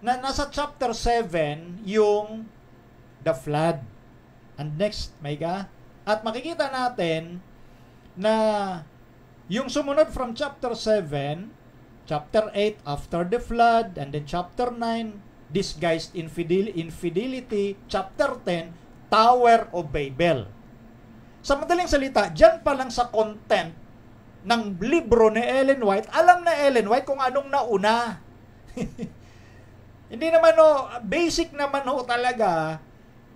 [SPEAKER 2] na nasa chapter 7 yung the flood. And next, Micah, at makikita natin na yung sumunod from chapter 7, chapter 8, after the flood, and then chapter 9, disguised infidelity, chapter 10, Tower of Babel. Sa madaling salita, dyan pa lang sa content ng libro ni Ellen White, alam na Ellen White kung anong nauna. Hindi naman basic naman talaga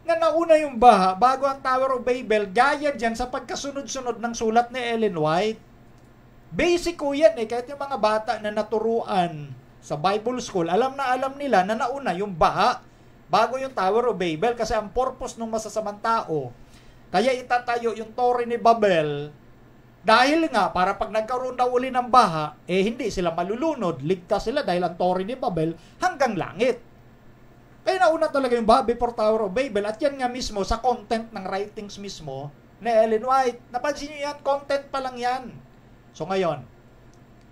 [SPEAKER 2] na nauna yung baha bago ang Tower of Babel, gaya dyan sa pagkasunod-sunod ng sulat ni Ellen White. Basic ko yan kahit yung mga bata na naturuan sa Bible School, alam nila na nauna yung baha bago yung Tower of Babel, kasi ang purpose ng masasamang tao, kaya itatayo yung Torre ni Babel, dahil nga, para pag nagkaroon daw uli ng baha, hindi sila malulunod, ligtas sila dahil ang Torre ni Babel hanggang langit. Kaya nauna talaga yung baha before Tower of Babel, at yan nga mismo sa content ng writings mismo ni Ellen White. Napansin nyo yan, content pa lang yan. So ngayon,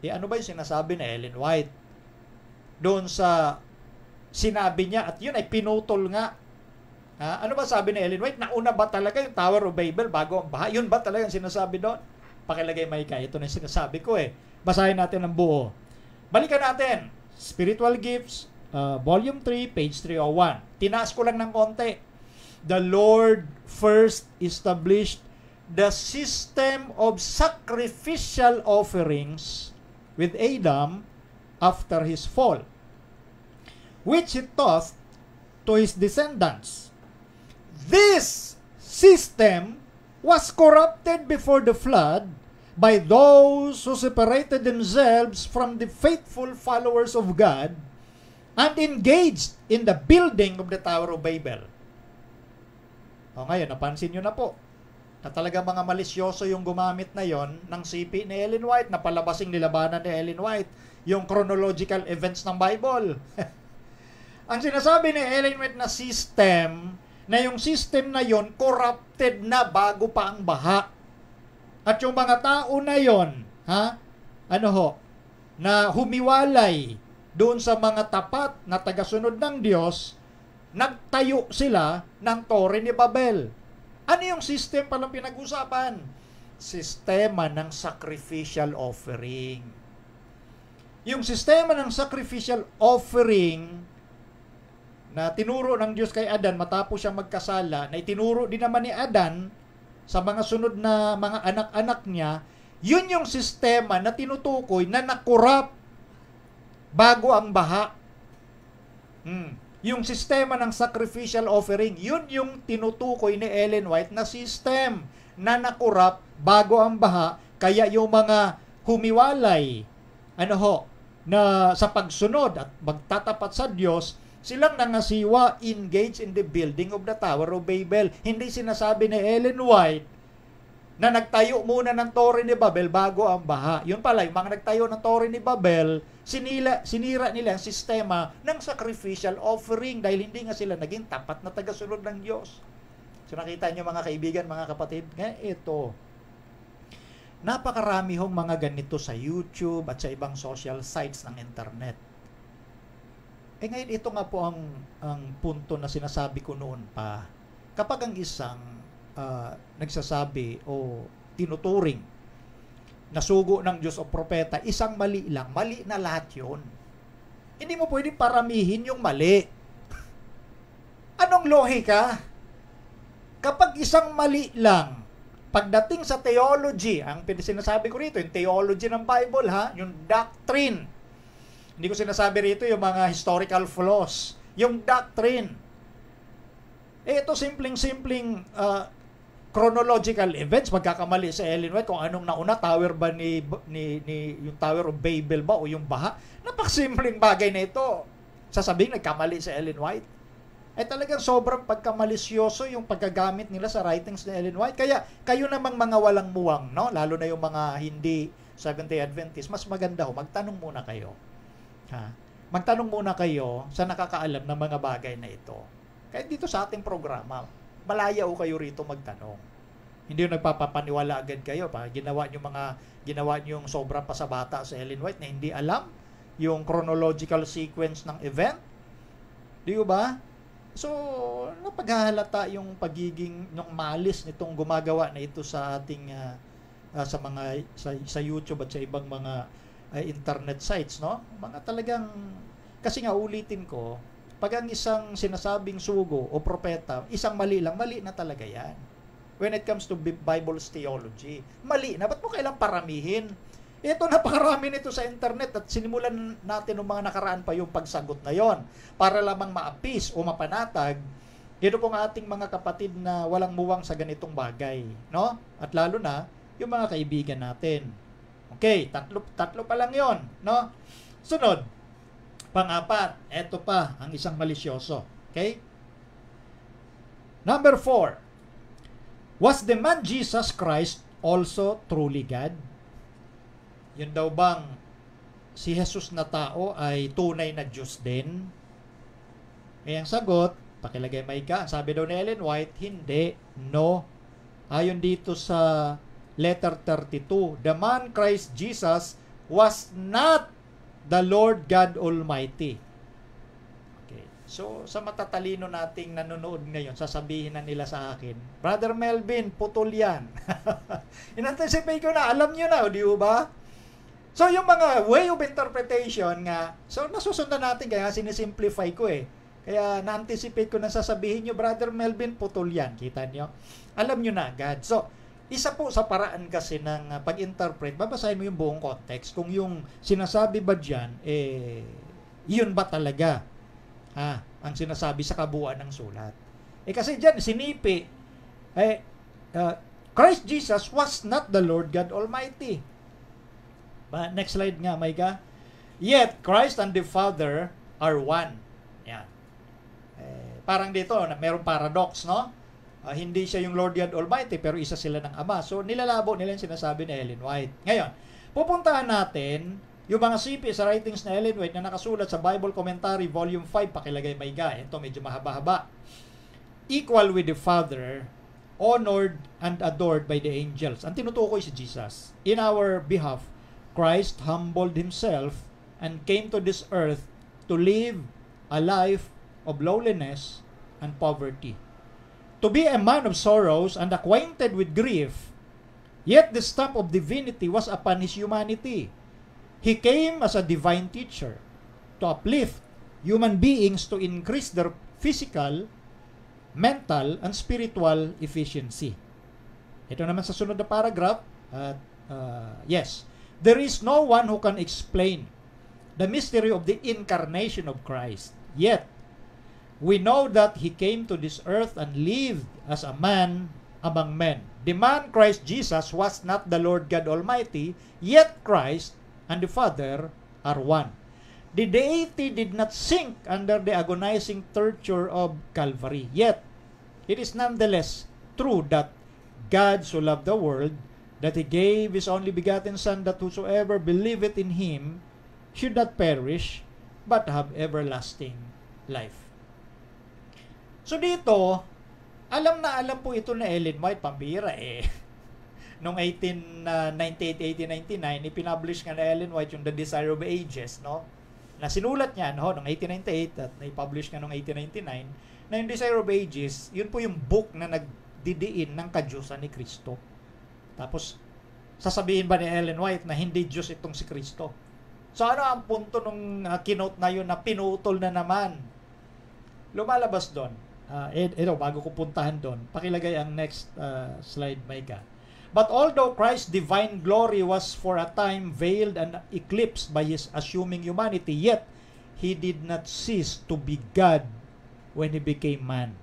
[SPEAKER 2] ano ba yung sinasabi ni Ellen White? Doon sa sinabi niya, at yun ay pinutol nga. Ano ba sabi ni Ellen White? Nauna ba talaga yung Tower of Babel bago ang baha? Yun ba talaga yung sinasabi doon? Pakilagay, Micah, ito na yung sinasabi ko Basahin natin ang buo. Balikan natin. Spiritual Gifts, Volume 3, page 301. Tinaas ko lang ng konti. The Lord first established the system of sacrificial offerings with Adam after his fall, which he taught to his descendants. This system was corrupted before the flood by those who separated themselves from the faithful followers of God and engaged in the building of the Tower of Babel. Ngayon, napansin nyo na po na talaga mga malisyoso yung gumamit na yon ng sipi ni Ellen White, na palabasing nilabanan ni Ellen White yung chronological events ng Bible. Ang sinasabi ni Ellen White na system, na yung system na yon corrupted na bago pa ang baha. At yung mga tao na yon, na humiwalay doon sa mga tapat na tagasunod ng Diyos, nagtayo sila ng Torre ni Babel. Ano yung system palang pinag-usapan? Sistema ng sacrificial offering. Yung sistema ng sacrificial offering na tinuro ng Diyos kay Adan matapos siya magkasala, na itinuro din naman ni Adan sa mga sunod na mga anak-anak niya, yun yung sistema na tinutukoy na nakurap bago ang baha. Yung sistema ng sacrificial offering, yun yung tinutukoy ni Ellen White na system na nakurap bago ang baha, kaya yung mga humiwalay, na sa pagsunod at magtatapat sa Diyos, silang nangasiwa engaged in the building of the Tower of Babel. Hindi sinasabi ni Ellen White na nagtayo muna ng Torre ni Babel bago ang baha. Yun pala, yung mga nagtayo ng Torre ni Babel, sinira nila ang sistema ng sacrificial offering dahil hindi nga sila naging tapat na tagasunod ng Diyos. So nakita niyo mga kaibigan, mga kapatid, ito, napakarami hong mga ganito sa YouTube at sa ibang social sites ng internet. Ngayon, ito nga po ang punto na sinasabi ko noon pa. Kapag ang isang nagsasabi o tinuturing na sugo ng Diyos o propeta, isang mali lang, mali na lahat yun. Hindi mo pwedeng paramihin yung mali. Anong lohika? Kapag isang mali lang, pagdating sa theology, ang sinasabi ko rito, yung theology ng Bible, yung doctrine. Hindi ko sinasabi rito yung mga historical flaws. Yung doctrine. Ito simpleng chronological events. Magkakamali sa Ellen White kung anong nauna, tower ba ni yung Tower of Babel ba o yung baha. Napakasimpleng bagay na ito. Sasabihin, nagkamali sa Ellen White. Talagang sobrang pagkamalisyoso yung paggagamit nila sa writings ni Ellen White. Kaya kayo namang mga walang muwang, no? Lalo na yung mga hindi Seventh-day Adventist, mas maganda magtanong muna kayo. Magtanong muna kayo sa nakakaalam ng mga bagay na ito. Kahit dito sa ating programa, malaya kayo rito magtanong. Hindi yung nagpapapaniwala agad kayo. Ginawa nyo yung sobrang pasabata sa Ellen White na hindi alam yung chronological sequence ng event. Di ba? So, napaghahalata yung pagiging ng malis nitong gumagawa na ito sa ating sa YouTube at sa ibang mga internet sites, no? Mga talagang, kasi nga ulitin ko, pag ang isang sinasabing sugo o propeta, isang mali lang, mali na talaga yan. When it comes to Bible's theology, mali na. Ba't mo kailang paramihin? Ito, napakarami nito sa internet at sinimulan natin ng mga nakaraan pa yung pagsagot na yon para lamang maapis o mapanatag dito pong ating mga kapatid na walang muwang sa ganitong bagay, no? At lalo na yung mga kaibigan natin. Okay, tatlo pa lang yon, no? Sunod, pang-apat, eto pa ang isang malisyoso. Okay? Number 4, was the man Jesus Christ also truly God? Yun daw bang si Jesus na tao ay tunay na Diyos din? Ang sagot, pakilagay may ka, sabi daw ni Ellen White, hindi, no. Ayon dito sa letter 32, the man Christ Jesus was not the Lord God Almighty. Okay. So, sa matatalino nating nanonood ngayon, sasabihin na nila sa akin, Brother Melvin, putol yan. In-anticipate ko na, alam nyo na, di ba? So, yung mga way of interpretation nga, so nasusundan natin, kaya sinisimplify ko Kaya na-anticipate ko na sasabihin nyo, Brother Melvin, putol yan. Kita nyo? Alam nyo na agad. So, isa po sa paraan kasi ng pag-interpret, babasahin mo yung buong context. Kung yung sinasabi ba dyan, yun ba talaga ang sinasabi sa kabuuan ng sulat? Kasi dyan, sinipi, Christ Jesus was not the Lord God Almighty. Next slide nga, Maika. Yet, Christ and the Father are one. Yan. Parang dito, mayroong paradox, no? Hindi siya yung Lord God Almighty, pero isa sila ng Ama. So, nilalabo nila yung sinasabi ni Ellen White. Ngayon, pupuntahan natin yung mga sipi sa writings na Ellen White na nakasulat sa Bible Commentary, Volume 5, pakilagay Maika. Ito, medyo mahaba-haba. Equal with the Father, honored and adored by the angels. Ang tinutukoy si Jesus. In our behalf, Christ humbled himself and came to this earth to live a life of lowliness and poverty. To be a man of sorrows and acquainted with grief, yet the stamp of divinity was upon his humanity. He came as a divine teacher to uplift human beings to increase their physical, mental, and spiritual efficiency. Ito naman sa sunod na paragraph, yes, there is no one who can explain the mystery of the incarnation of Christ. Yet, we know that he came to this earth and lived as a man among men. The man Christ Jesus was not the Lord God Almighty, yet Christ and the Father are one. The deity did not sink under the agonizing torture of Calvary. Yet, it is nonetheless true that God so loved the world that He gave His only begotten Son, that whosoever believeth in Him should not perish, but have everlasting life. So dito, alam na alam po ito na Ellen White, pambira Noong 1898-1899, ipinablish nga na Ellen White yung The Desire of Ages, no? Na sinulat niya noong 1898 at na-publish nga noong 1899, na yung Desire of Ages, yun po yung book na nagdidiin ng kadyusan ni Kristo. Tapos, sasabihin ba ni Ellen White na hindi Diyos itong si Kristo? So, ano ang punto nung kinote na yun na pinutol na naman? Lumalabas doon. Bago ko puntahan doon, pakilagay ang next slide, Micah. But although Christ's divine glory was for a time veiled and eclipsed by His assuming humanity, yet He did not cease to be God when He became man.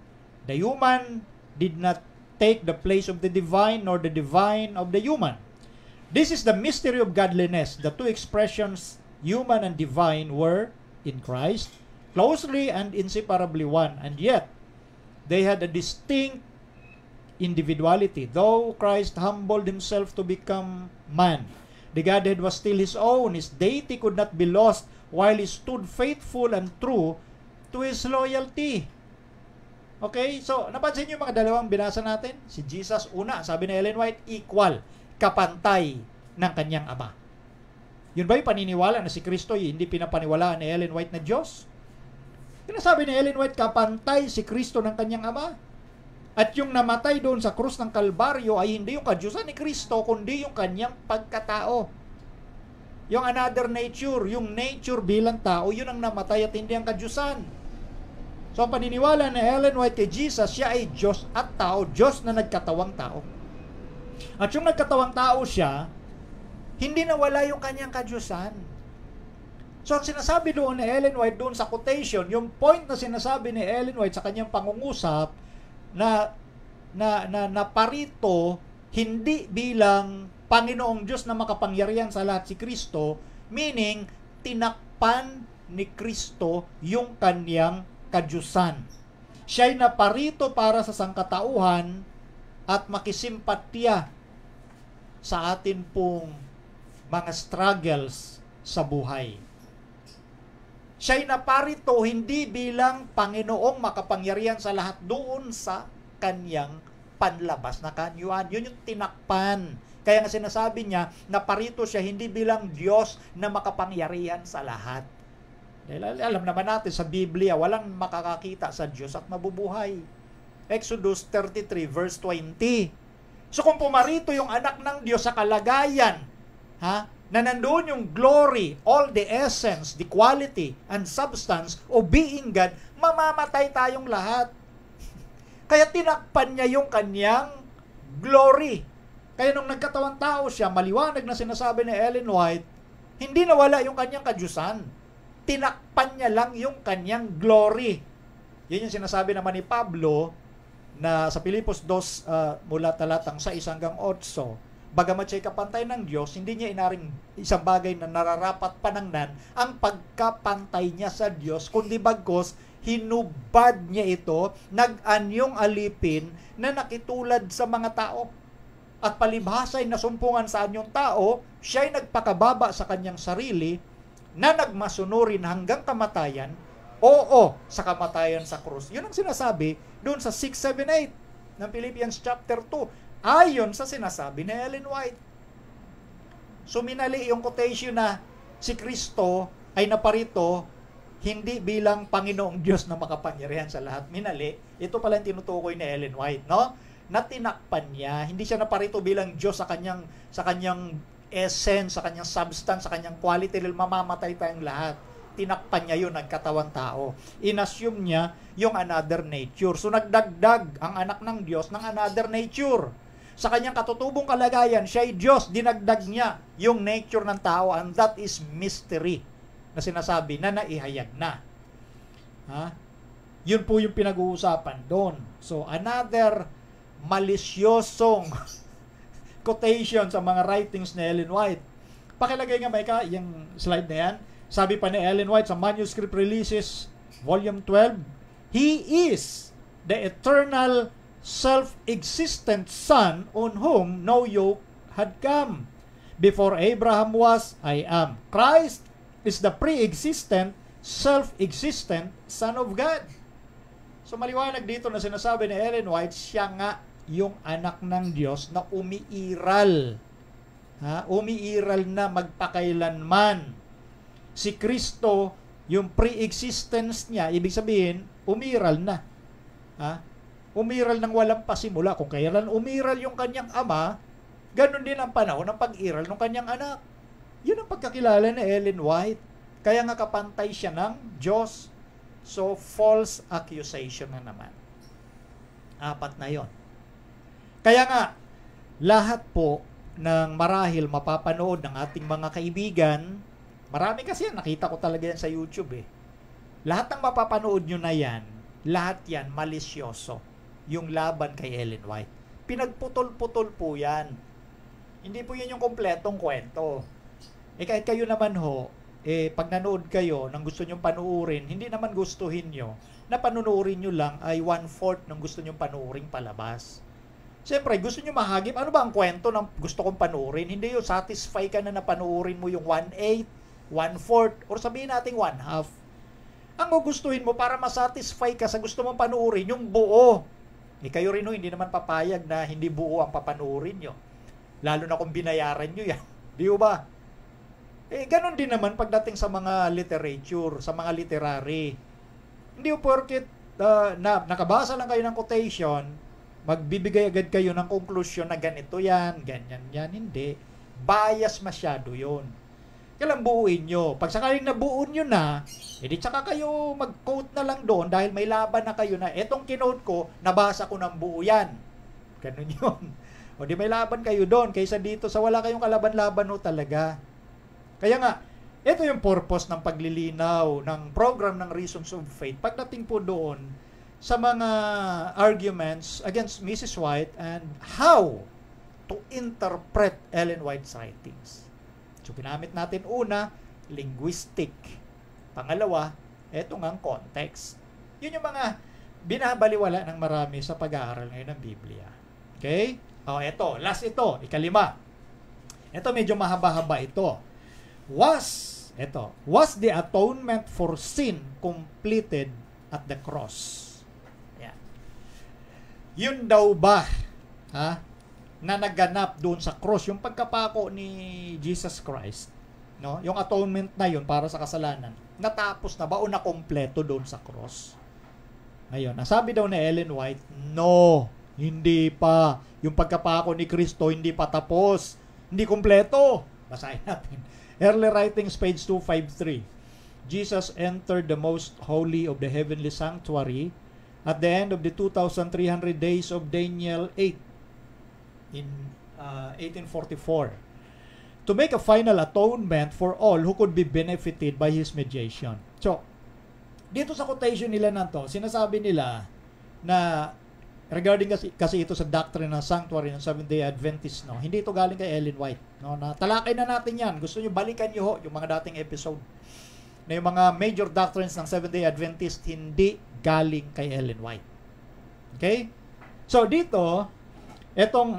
[SPEAKER 2] The human did not take the place of the divine, nor the divine of the human. This is the mystery of godliness. The two expressions, human and divine, were in Christ, closely and inseparably one, and yet they had a distinct individuality. Though Christ humbled Himself to become man, the Godhead was still His own. His deity could not be lost while He stood faithful and true to His loyalty. Okay, so napansin niyo mga dalawang binasa natin? Si Jesus, una, sabi ni Ellen White, equal, kapantay ng kanyang Ama. Yun ba yung paniniwala na si Kristo hindi pinapaniwalaan ni Ellen White na Diyos? Sinasabi ni Ellen White, kapantay si Kristo ng kanyang Ama. At yung namatay doon sa krus ng Kalbaryo ay hindi yung kadyusan ni Kristo, kundi yung kanyang pagkatao. Yung another nature, yung nature bilang tao, yun ang namatay at hindi ang kadyusan. So ang paniniwala ni Ellen White kay Jesus, siya ay Diyos at tao, Diyos na nagkatawang tao. At yung nagkatawang tao siya, hindi nawala yung kanyang kadyusan. So ang sinasabi doon ni Ellen White doon sa quotation, yung point na sinasabi ni Ellen White sa kanyang pangungusap, na parito hindi bilang Panginoong Diyos na makapangyarihan sa lahat si Kristo, meaning tinakpan ni Kristo yung kanyang kadyusan. Siya'y naparito para sa sangkatauhan at makisimpatya sa atin pong mga struggles sa buhay. Siya'y naparito hindi bilang Panginoong makapangyarihan sa lahat, doon sa kanyang panlabas na kanyuan. Yun yung tinakpan. Kaya nga sinasabi niya, naparito siya hindi bilang Diyos na makapangyarihan sa lahat. Dahil alam naman natin sa Biblia, walang makakakita sa Diyos at mabubuhay. Exodus 33 verse 20. So kung pumarito yung anak ng Diyos sa kalagayan, na nandoon yung glory, all the essence, the quality, and substance of being God, mamamatay tayong lahat. Kaya tinakpan niya yung kanyang glory. Kaya nung nagkatawang tao siya, maliwanag na sinasabi ni Ellen White, hindi nawala yung kanyang kadyusan. Tinakpan niya lang yung kanyang glory. Yan yung sinasabi naman ni Pablo na sa Pilipos 2 mula talatang 6 hanggang 8. Bagamat siya'y kapantay ng Diyos, hindi niya inaring isang bagay na nararapat panangnan ang pagkapantay niya sa Diyos, kundi bagkos hinubad niya ito, nag-anyong alipin na nakitulad sa mga tao. At palibhasa'y nasumpungan sa anyong tao, siya'y nagpakababa sa kanyang sarili, na nagmasunurin hanggang kamatayan, sa kamatayan sa krus. Yun ang sinasabi doon sa 6, 7, 8 ng Philippians chapter 2. Ayon sa sinasabi ni Ellen White. So minali yung quotation na si Kristo ay naparito hindi bilang Panginoong Diyos na makapangyarihan sa lahat. Minali, ito pala yung tinutukoy ni Ellen White, no? Na tinakpan niya, hindi siya naparito bilang Diyos sa kanyang essence, sa kanyang substance, sa kanyang quality, dahil mamamatay tayong lahat. Tinakpan niya yun, nagkatawang tao. Inassume niya yung another nature. So nagdagdag ang anak ng Diyos ng another nature. Sa kanyang katutubong kalagayan, siya ay Diyos, dinagdag niya yung nature ng tao, and that is mystery na sinasabi na naihayag na. Yun po yung pinag-uusapan doon. So, another malisyosong quotation sa mga writings ni Ellen White. Pakilagay nga, Micah, yung slide na yan. Sabi pa ni Ellen White sa Manuscript Releases, Volume 12, He is the eternal, self-existent Son on whom no yoke had come. Before Abraham was, I am. Christ is the pre-existent, self-existent Son of God. So maliwanag dito na sinasabi ni Ellen White, siya nga yung anak ng Diyos na umiiral. Umiiral na magpakailanman. Si Kristo, yung pre-existence niya, ibig sabihin, umiral na. Umiral ng walang pasimula. Kung kailan umiral yung kanyang ama, ganun din ang panahon ng pag-iral ng kanyang anak. Yun ang pagkakilala ni Ellen White. Kaya nga kapantay siya ng Diyos. So, false accusation na naman. 4 na yon. Kaya nga, lahat po ng marahil mapapanood ng ating mga kaibigan, marami kasi yan, nakita ko talaga yan sa YouTube Lahat ng mapapanood nyo na yan, lahat yan malisyoso. Yung laban kay Ellen White. Pinagputol-putol po yan. Hindi po yan yung kompletong kwento. Kahit kayo naman pag nanood kayo ng gusto nyong panuurin, hindi naman gustuhin nyo na panunurin nyo lang ay 1/4 ng gusto nyong panuuring palabas. Siyempre, gusto nyo mahagip, ano ba ang kwento ng gusto kong panuurin? Hindi yung satisfy ka na panuurin mo yung 1/8, 1/4, or sabihin natin 1/2. Ang gugustuhin mo para masatisfy ka sa gusto mong panuurin, yung buo. Kayo rin hindi naman papayag na hindi buo ang papanuurin nyo. Lalo na kung binayaran nyo yan. Di ba? Ganon din naman pagdating sa mga literature, sa mga literary. Hindi porket nakabasa lang kayo ng quotation, magbibigay agad kayo ng conclusion na ganito yan, ganyan yan. Hindi. Bias masyado yon. Kailang buuin nyo. Pag sakaling nabuo nyo na, edi tsaka kayo mag-quote na lang doon dahil may laban na kayo na etong kinote ko, nabasa ko ng buo yan. Ganun yun. O di may laban kayo doon kaysa dito sa wala kayong kalaban-laban talaga. Kaya nga, ito yung purpose ng paglilinaw ng program ng Reasons of Faith. Pagdating po doon sa mga arguments against Mrs. White and how to interpret Ellen White's writings. So, ginamit natin una, linguistic. Pangalawa, ito nga ang context. Yun yung mga binabaliwala ng marami sa pag-aaral ngayon ng Biblia. Okay? Ito, last ito, ikalima. Ito medyo mahaba-haba ito. Was the atonement for sin completed at the cross? Yan. Yun daw ba, na naganap doon sa cross, yung pagkapako ni Jesus Christ, no? Yung atonement na yun para sa kasalanan, natapos na ba o nakompleto doon sa cross? Ngayon, nasabi daw ni Ellen White, no, hindi pa. Yung pagkapako ni Kristo hindi pa tapos. Hindi kompleto. Basahin natin. Early Writings, page 253. Jesus entered the most holy of the heavenly sanctuary at the end of the 2,300 days of Daniel 8 in 1844 to make a final atonement for all who could be benefited by His mediation. So, dito sa quotation nila na to, sinasabi nila na regarding kasi ito sa doctrine ng sanctuary ng Seventh-day Adventist, no, hindi ito galing kay Ellen White. No, talakay na natin yan. Gusto nyo, balikan nyo yung mga dating episode. Na yung mga major doctrines ng Seventh-day Adventist, hindi galing kay Ellen White. Okay? So, dito, etong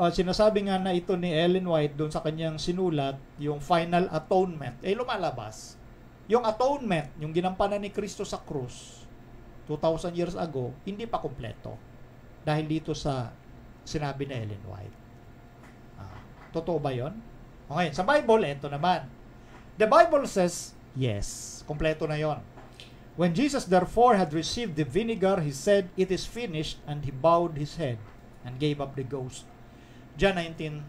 [SPEAKER 2] sinasabi nga na ito ni Ellen White doon sa kanyang sinulat, yung final atonement, lumalabas. Yung atonement, yung ginampanan ni Kristo sa krus, 2,000 years ago, hindi pa kompleto. Dahil dito sa sinabi ni Ellen White. Totoo ba yun? Okay, sa Bible, ito naman. The Bible says, yes, kompleto na yon. When Jesus therefore had received the vinegar, He said, it is finished, and He bowed His head and gave up the ghost. John 19,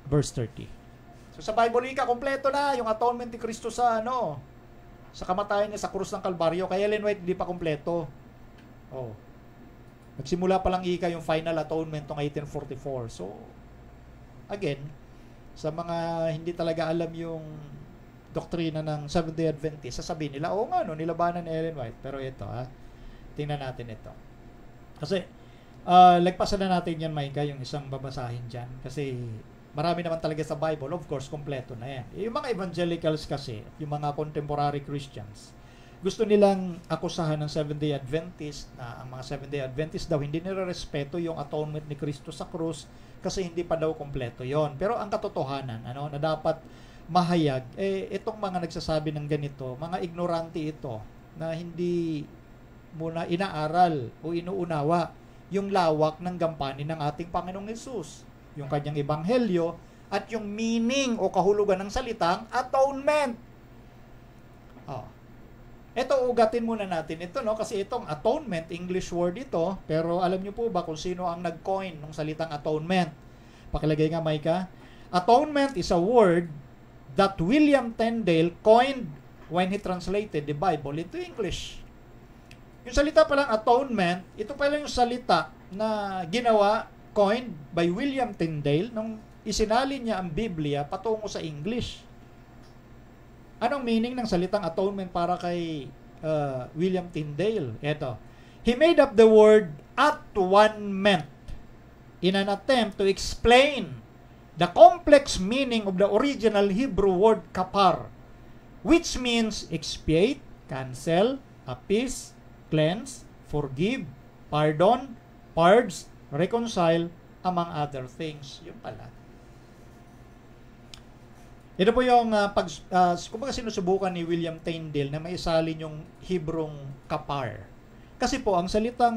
[SPEAKER 2] verse 30. So sa Bible, kompleto na yung atonement ni Kristo sa sa kamatayan niya sa krus ng Kalbaryo. Kaya Ellen White, hindi pa kompleto. Nagsimula pa lang yung final atonement ng 1844. So, again, sa mga hindi talaga alam yung doktrina ng Seventh-day Adventist, sasabihin nila, nilabanan ni Ellen White. Pero ito, tingnan natin ito. Kasi, lagpasan na natin yan, Micah, yung isang babasahin dyan. Kasi, Marami naman talaga sa Bible, of course, kompleto na yan. Yung mga evangelicals kasi, yung mga contemporary Christians, gusto nilang akusahan ng Seventh-day Adventist na ang mga Seventh-day Adventist daw hindi nire-respeto yung atonement ni Kristo sa krus kasi hindi pa daw kompleto yon. Pero ang katotohanan, na dapat mahayag, itong mga nagsasabi ng ganito, mga ignorante ito, na hindi muna inaaral o inuunawa yung lawak ng gampanin ng ating Panginoong Hesus, yung kanyang ebanghelyo, at yung meaning o kahulugan ng salitang atonement. Ito, ugatin muna natin ito, kasi itong atonement, English word ito, pero alam niyo po ba kung sino ang nag-coin ng salitang atonement? Pakilagay nga, Micah. Atonement is a word that William Tyndale coined when he translated the Bible into English. Yung salita palang atonement, ito pala yung salita na ginawa, coined by William Tyndale nung isinalin niya ang Biblia patungo sa English. Anong meaning ng salitang atonement para kay William Tyndale? Ito. He made up the word atonement in an attempt to explain the complex meaning of the original Hebrew word kapar, which means expiate, cancel, appease, cleanse, forgive, pardon, purge, reconcile, among other things. Yun pala. Ito po yung kumbaga sinusubukan ni William Tyndale na maisalin yung Hebrong kapar. Kasi po, ang salitang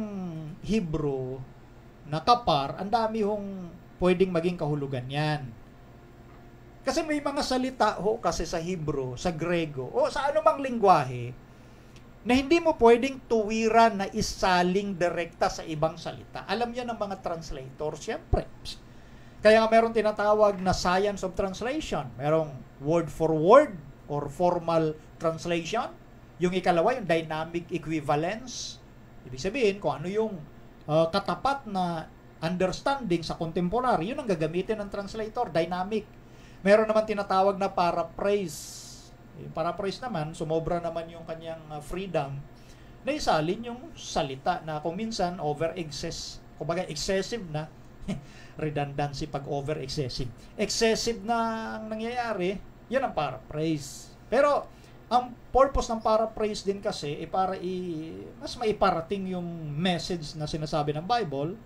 [SPEAKER 2] Hebrew na kapar, ang dami hong pwedeng maging kahulugan yan. Kasi may mga salita kasi sa Hebrew, sa Grego, o sa anumang lingwahe, na hindi mo pwedeng tuwiran na isaling direkta sa ibang salita. Alam yan ng mga translator, siyempre. Kaya nga meron tinatawag na science of translation. Merong word for word or formal translation. Yung ikalawa, yung dynamic equivalence. Ibig sabihin, kung ano yung katapat na understanding sa contemporary, yun ang gagamitin ng translator, dynamic. Meron naman tinatawag na paraphrase. Yung paraphrase naman, sumobra naman yung kanyang freedom na isalin yung salita na kung minsan kumbaga excessive na redundancy pag over-excessive. Excessive na ang nangyayari, yan ang paraphrase. Pero, ang purpose ng paraphrase din kasi, para mas maiparating yung message na sinasabi ng Bible,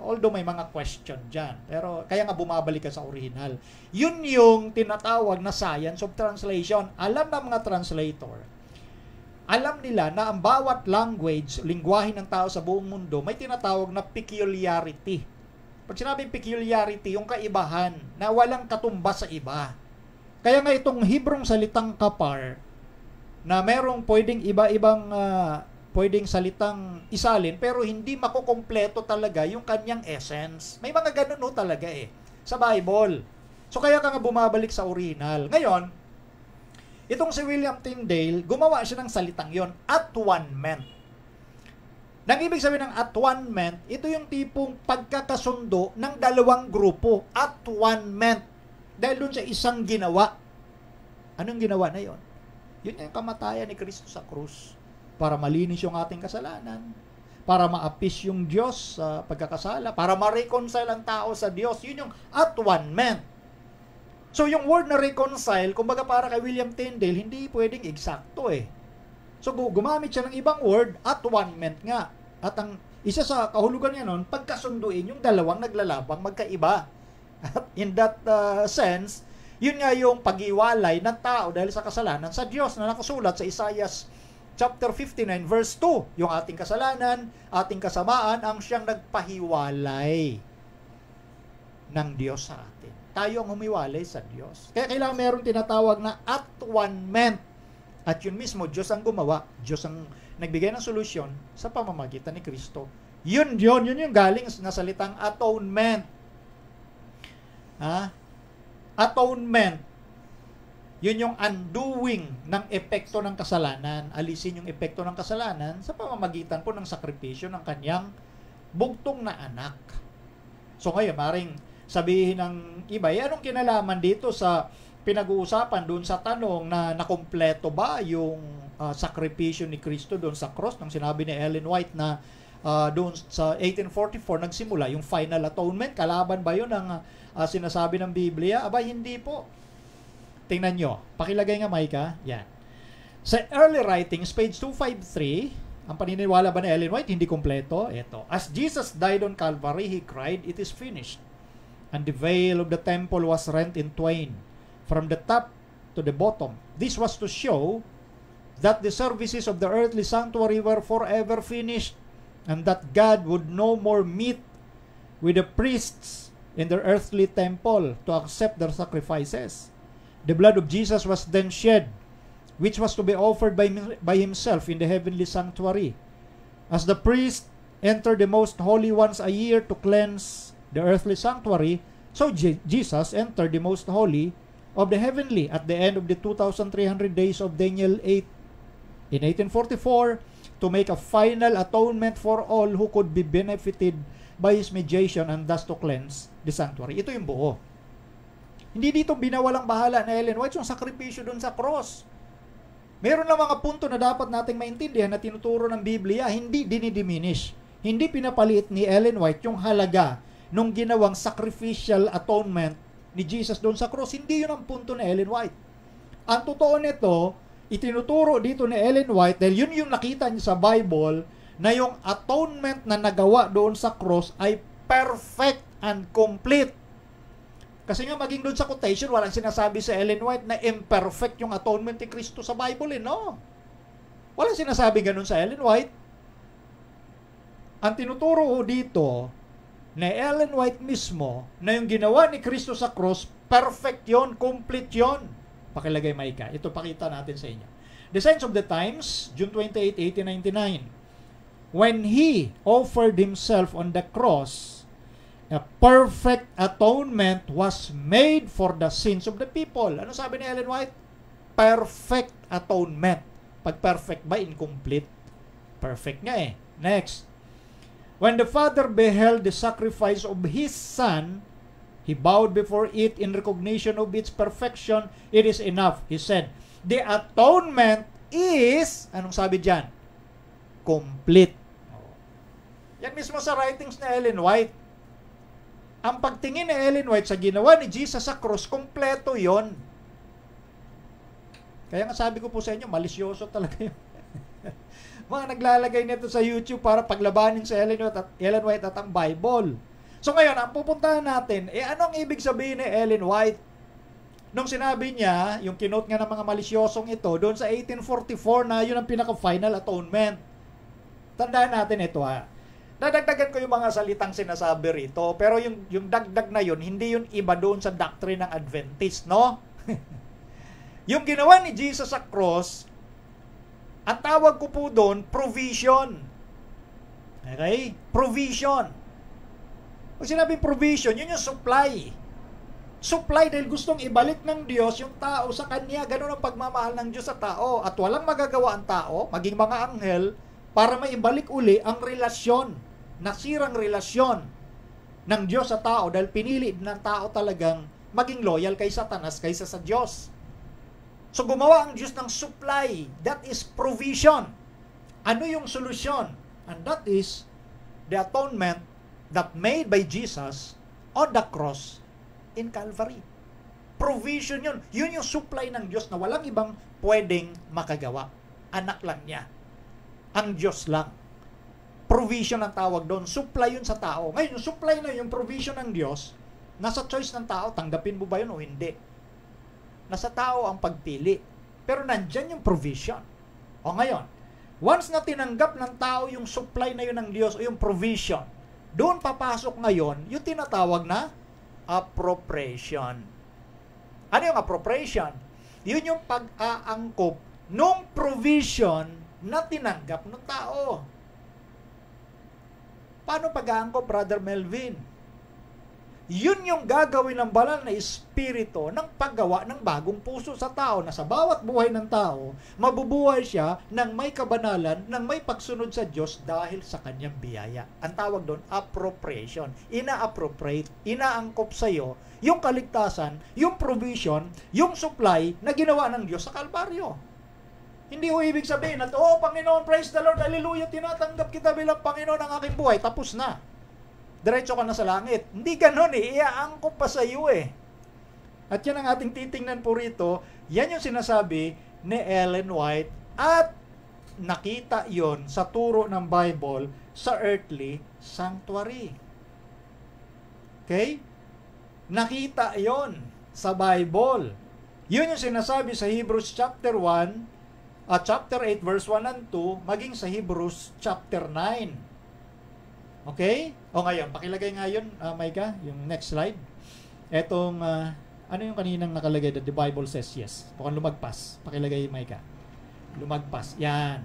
[SPEAKER 2] although may mga question dyan. Pero, kaya nga bumabalik ka sa original. Yun yung tinatawag na science of translation. Alam ng mga translator, alam nila na ang bawat lingwahe ng tao sa buong mundo, may tinatawag na peculiarity. Pag sinabing peculiarity, yung kaibahan na walang katumbas sa iba. Kaya nga itong Hebrong salitang kapar, na merong pwedeng iba-ibang pwedeng salitang isalin, pero hindi makukompleto talaga yung kanyang essence. May mga ganun talaga sa Bible. So kaya ka nga bumabalik sa original. Ngayon, itong si William Tyndale, gumawa siya ng salitang yon, atonement. Nang ibig sabihin ng atonement, ito yung tipong pagkakasundo ng dalawang grupo. Atonement. Dahil doon sa isang ginawa. Anong ginawa na yon? Yun yung kamatayan ni Kristo sa krus. Para malinis yung ating kasalanan. Para ma-appease yung Diyos sa pagkakasala. Para ma-reconcile ang tao sa Diyos. Yun yung atonement. So yung word na reconcile, kumbaga para kay William Tyndale, hindi pwedeng eksakto So, gumamit siya ng ibang word, atonement nga. At ang isa sa kahulugan niya nun, pagkasunduin yung dalawang naglalabang magkaiba. At in that sense, yun nga yung pag-iwalay ng tao dahil sa kasalanan sa Diyos na nakasulat sa Isaiah chapter 59 verse 2. Yung ating kasalanan, ating kasamaan, ang siyang nagpahiwalay ng Diyos sa atin. Tayo ang humiwalay sa Diyos. Kaya kailangan meron tinatawag na atonement. At yun mismo, Diyos ang gumawa. Diyos ang nagbigay ng solusyon sa pamamagitan ni Kristo. Yun yung galing na salitang atonement. Atonement. Yun yung undoing ng epekto ng kasalanan. Alisin yung epekto ng kasalanan sa pamamagitan po ng sakripisyo ng kanyang bugtong na anak. So ngayon, maring sabihin ng iba, anong kinalaman dito sa pinag-uusapan doon sa tanong na nakumpleto ba yung sakripisyo ni Kristo doon sa cross, nang sinabi ni Ellen White na doon sa 1844 nagsimula yung final atonement. Kalaban ba yun ang sinasabi ng Biblia? Aba, hindi po. Tingnan nyo. Pakilagay nga, Micah. Yan. Sa early writings, page 253, ang paniniwala ba ni Ellen White, hindi kompleto. Ito. As Jesus died on Calvary, He cried, "It is finished." And the veil of the temple was rent in twain, from the top to the bottom. This was to show that the services of the earthly sanctuary were forever finished, and that God would no more meet with the priests in their earthly temple to accept their sacrifices. The blood of Jesus was then shed, which was to be offered by himself in the heavenly sanctuary. As the priest entered the most holy once a year to cleanse the earthly sanctuary, so Jesus entered the most holy of the heavenly at the end of the 2,300 days of Daniel 8 in 1844 to make a final atonement for all who could be benefited by his mediation and thus to cleanse the sanctuary. Ito yung buo. Hindi dito binawalang bahala na Ellen White yung sakripisyo doon sa cross. Meron lang mga punto na dapat nating maintindihan na tinuturo ng Biblia, hindi dinidiminish. Hindi pinapaliit ni Ellen White yung halaga nung ginawang sacrificial atonement ni Jesus doon sa cross. Hindi yun ang punto ni Ellen White. Ang totoo nito, itinuturo dito ni Ellen White, dahil yun yung nakita niya sa Bible, na yung atonement na nagawa doon sa cross ay perfect and complete. Kasi nga maging doon sa quotation, walang sinasabi sa Ellen White na imperfect yung atonement ni Kristo sa Bible, no? Walang sinasabi ganun sa Ellen White. Ang tinuturo dito na Ellen White mismo na yung ginawa ni Kristo sa cross, perfect yon, complete yon. Pakilagay, Micah. Ito pakita natin sa inyo. The Signs of the Times, June 28, 1899. When He offered Himself on the cross, a perfect atonement was made for the sins of the people. Ano sabi ni Ellen White? Perfect atonement. Pag perfect ba, incomplete? Perfect nga eh. Next. When the Father beheld the sacrifice of His Son, He bowed before it in recognition of its perfection. It is enough, He said. The atonement is, anong sabi dyan? Complete. Yan mismo sa writings ni Ellen White. Ang pagtingin ni Ellen White sa ginawa ni Jesus sa cross, kompleto yon. Kaya nga sabi ko po sa inyo, malisyoso talaga yun. Mga naglalagay nito sa YouTube para paglabanin sa Ellen White at ang Bible. So ngayon, ang pupuntahan natin, anong ibig sabihin ni Ellen White? Nung sinabi niya, yung kinote nga ng mga malisyosong ito, doon sa 1844 na yun ang pinaka-final atonement. Tandaan natin ito ha. Dadagdagan ko yung mga salitang sinasabi rito, pero yung dagdag na yun, hindi yun iba doon sa doctrine ng Adventist, no? Yung ginawa ni Jesus sa cross, ang tawag ko po doon, provision. Okay? Provision. Pag sinabing provision, yun yung supply. Supply dahil gustong ibalik ng Diyos yung tao sa Kanya. Ganun ang pagmamahal ng Diyos sa tao. At walang magagawa ang tao, maging mga anghel, para maibalik uli ang relasyon, nasirang relasyon ng Diyos sa tao dahil pinili ng tao talagang maging loyal kay Satanas kaysa sa Diyos. So gumawa ang Diyos ng supply. That is provision. Ano yung solusyon? And that is the atonement that made by Jesus on the cross in Calvary. Provision yun. Yun yung supply ng Diyos na walang ibang pwedeng makagawa. Anak lang niya. Ang Diyos lang. Provision ang tawag doon. Supply yun sa tao. Ngayon, yung supply na yung provision ng Diyos, nasa choice ng tao, tanggapin mo ba yun o hindi? Nasa tao ang pagpili. Pero nandyan yung provision. O ngayon, once na tinanggap ng tao yung supply na yun ng Diyos o yung provision, doon papasok ngayon yung tinatawag na appropriation. Ano yung appropriation? Yun yung pag-aangkop nung provision na tinanggap ng tao. Paano pag-aangkop, Brother Melvin? Yun yung gagawin ng banal na espiritu ng paggawa ng bagong puso sa tao na sa bawat buhay ng tao, mabubuhay siya ng may kabanalan, ng may pagsunod sa Diyos dahil sa kanyang biyaya. Ang tawag doon, appropriation. Ina-appropriate, inaangkop sa iyo yung kaligtasan, yung provision, yung supply na ginawa ng Diyos sa Kalbaryo. Hindi ho ibig sabihin at, oh Panginoon, praise the Lord, hallelujah, tinatanggap kita bilang Panginoon ng aking buhay, tapos na. Diretso ka na sa langit. Hindi ganun eh, iaangkop pa sa iyo eh. At yan ang ating titingnan po rito, yan yung sinasabi ni Ellen White at nakita yon sa turo ng Bible sa earthly sanctuary. Okay? Nakita yon sa Bible. Yun yung sinasabi sa Hebrews chapter 1 at chapter 8 verse 1 and 2 maging sa Hebrews chapter 9. Okay? O ngayon, pakilagay nga yun, Micah, yung next slide. Etong, ano yung kaninang nakalagay that the Bible says yes? Mukhang lumagpas. Pakilagay, Micah. Lumagpas. Yan.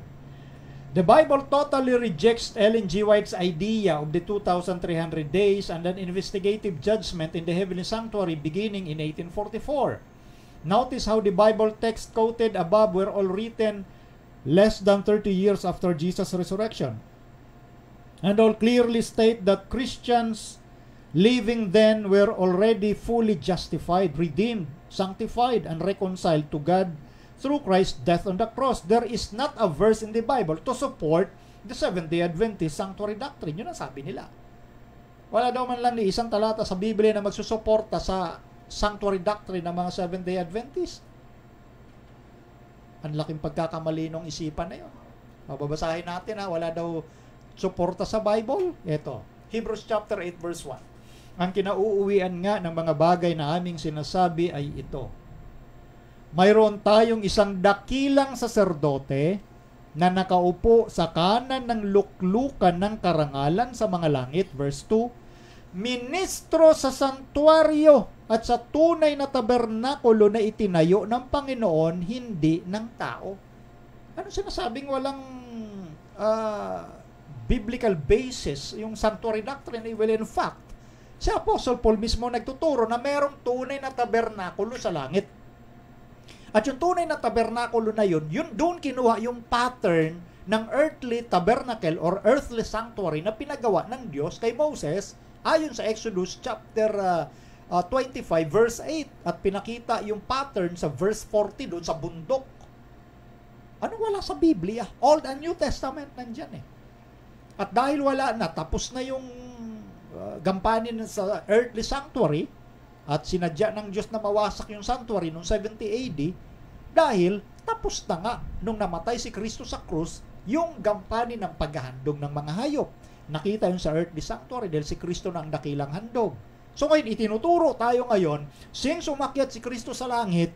[SPEAKER 2] The Bible totally rejects Ellen G. White's idea of the 2,300 days and an investigative judgment in the heavenly sanctuary beginning in 1844. Notice how the Bible text quoted above were all written less than 30 years after Jesus' resurrection. And all clearly state that Christians living then were already fully justified, redeemed, sanctified, and reconciled to God through Christ's death on the cross. There is not a verse in the Bible to support the Seventh-day Adventist sanctuary doctrine. Yun ang sabi nila. Wala daw man lang ni isang talata sa Biblia na magsusuporta sa sanctuary doctrine ng mga Seventh-day Adventist. Ang laking pagkakamali ng isipan na yun. Mababasahin natin ha, wala daw suporta sa Bible. Ito, Hebrews chapter 8 verse 1. Ang kinauuwian nga ng mga bagay na aming sinasabi ay ito. Mayroon tayong isang dakilang saserdote na nakaupo sa kanan ng luklukan ng karangalan sa mga langit. Verse 2, ministro sa santuaryo at sa tunay na tabernakulo na itinayo ng Panginoon, hindi ng tao. Ano sinasabing walang biblical basis yung sanctuary doctrine? Well, in fact, si Apostle Paul mismo nagtuturo na merong tunay na tabernakulo sa langit. At yung tunay na tabernakulo na yun doon kinuha yung pattern ng earthly tabernacle or earthly sanctuary na pinagawa ng Diyos kay Moses ayon sa Exodus chapter 25 verse 8 at pinakita yung pattern sa verse 40 doon sa bundok. Ano wala sa Biblia? Old and New Testament nandyan eh. At dahil wala na, tapos na yung gampanin sa earthly sanctuary at sinadya ng Diyos na mawasak yung sanctuary noong 70 AD dahil tapos na nga nung namatay si Kristo sa krus yung gampanin ng paghahandog ng mga hayop. Nakita yun sa earthly sanctuary dahil si Kristo na ang dakilang handog. So ngayon, itinuturo tayo ngayon, since umakyat si Kristo sa langit,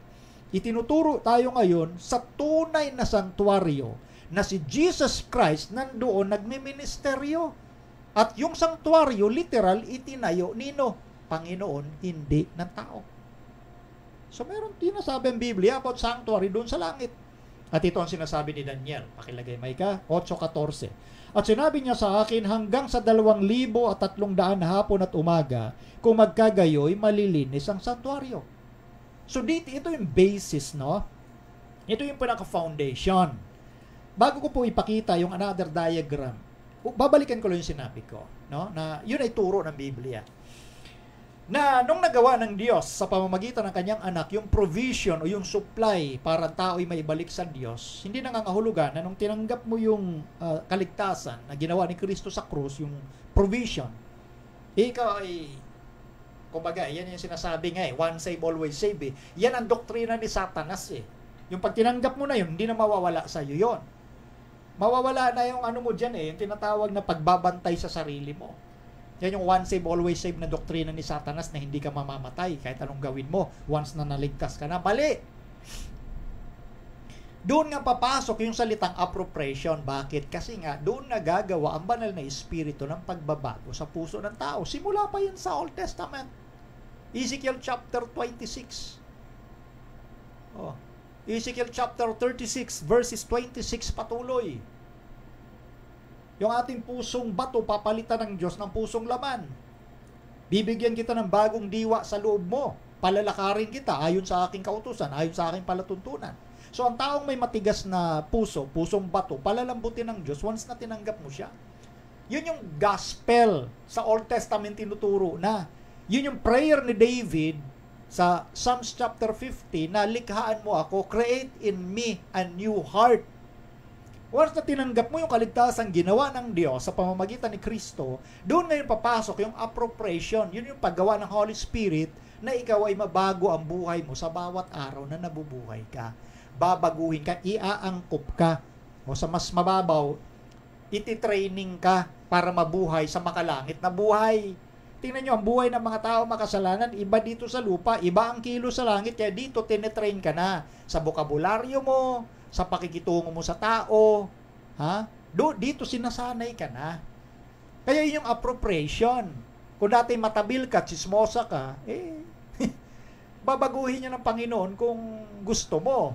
[SPEAKER 2] itinuturo tayo ngayon sa tunay na sanctuaryo na si Jesus Christ nandoon nagmiministeryo. At yung sanctuaryo, literal, itinayo nino? Panginoon, hindi ng tao. So meron sinasabi ang Biblia about sanctuary doon sa langit. At ito ang sinasabi ni Daniel. Pakilagay, Micah, 8:14. At sinabi niya sa akin, hanggang sa 2,300 na hapon at umaga, kung magkagayoy, malilinis ang santuaryo. So dito, ito yung basis, no? Ito yung pinaka-foundation. Bago ko po ipakita yung another diagram, babalikan ko lang yung sinabi ko, no? Na yun ay turo ng Biblia. Na nung nagawa ng Diyos sa pamamagitan ng kanyang anak, yung provision o yung supply para ang tao'y maibalik sa Diyos, hindi nangangahulugan na nung tinanggap mo yung kaligtasan na ginawa ni Kristo sa krus, yung provision, ikaw ay, kumbaga, yan yung sinasabi nga one save, always save eh. Yan ang doktrina ni Satanas eh. Yung pag tinanggap mo na yun, hindi na mawawala sa iyo yun. Mawawala na yung ano mo dyan eh, yung tinatawag na pagbabantay sa sarili mo. Yan yung one save, always save na doktrina ni Satanas na hindi ka mamamatay kahit anong gawin mo once na naligtas ka na. Mali! Doon nga papasok yung salitang appropriation. Bakit? Kasi nga, doon nga gagawa ang banal na espiritu ng pagbabago sa puso ng tao. Simula pa yan sa Old Testament. Ezekiel chapter 26. Oh. Ezekiel chapter 36 verses 26 patuloy. Yung ating pusong bato, papalitan ng Diyos ng pusong laman. Bibigyan kita ng bagong diwa sa loob mo. Palalakarin kita ayon sa aking kautusan, ayon sa aking palatuntunan. So, ang taong may matigas na puso, pusong bato, palalambutin ng Diyos once na tinanggap mo siya. Yun yung gospel sa Old Testament tinuturo na. Yun yung prayer ni David sa Psalms chapter 50 na likhaan mo ako, create in me a new heart. Once na tinanggap mo yung kaligtasan ginawa ng Diyos sa pamamagitan ni Kristo, doon ngayon papasok yung appropriation. Yun yung paggawa ng Holy Spirit na ikaw ay mabago ang buhay mo sa bawat araw na nabubuhay ka. Babaguhin ka, iaangkop ka. O sa mas mababaw, ititraining ka para mabuhay sa makalangit na buhay. Tingnan nyo, ang buhay ng mga tao makasalanan, iba dito sa lupa, iba ang kilo sa langit, kaya dito tinetrain ka na sa bokabularyo mo, sa pakikitungo mo sa tao, ha? Dito sinasanay ka na. Kaya yun yung appropriation. Kung dati matabil ka, chismosa ka, babaguhin niya ng Panginoon kung gusto mo.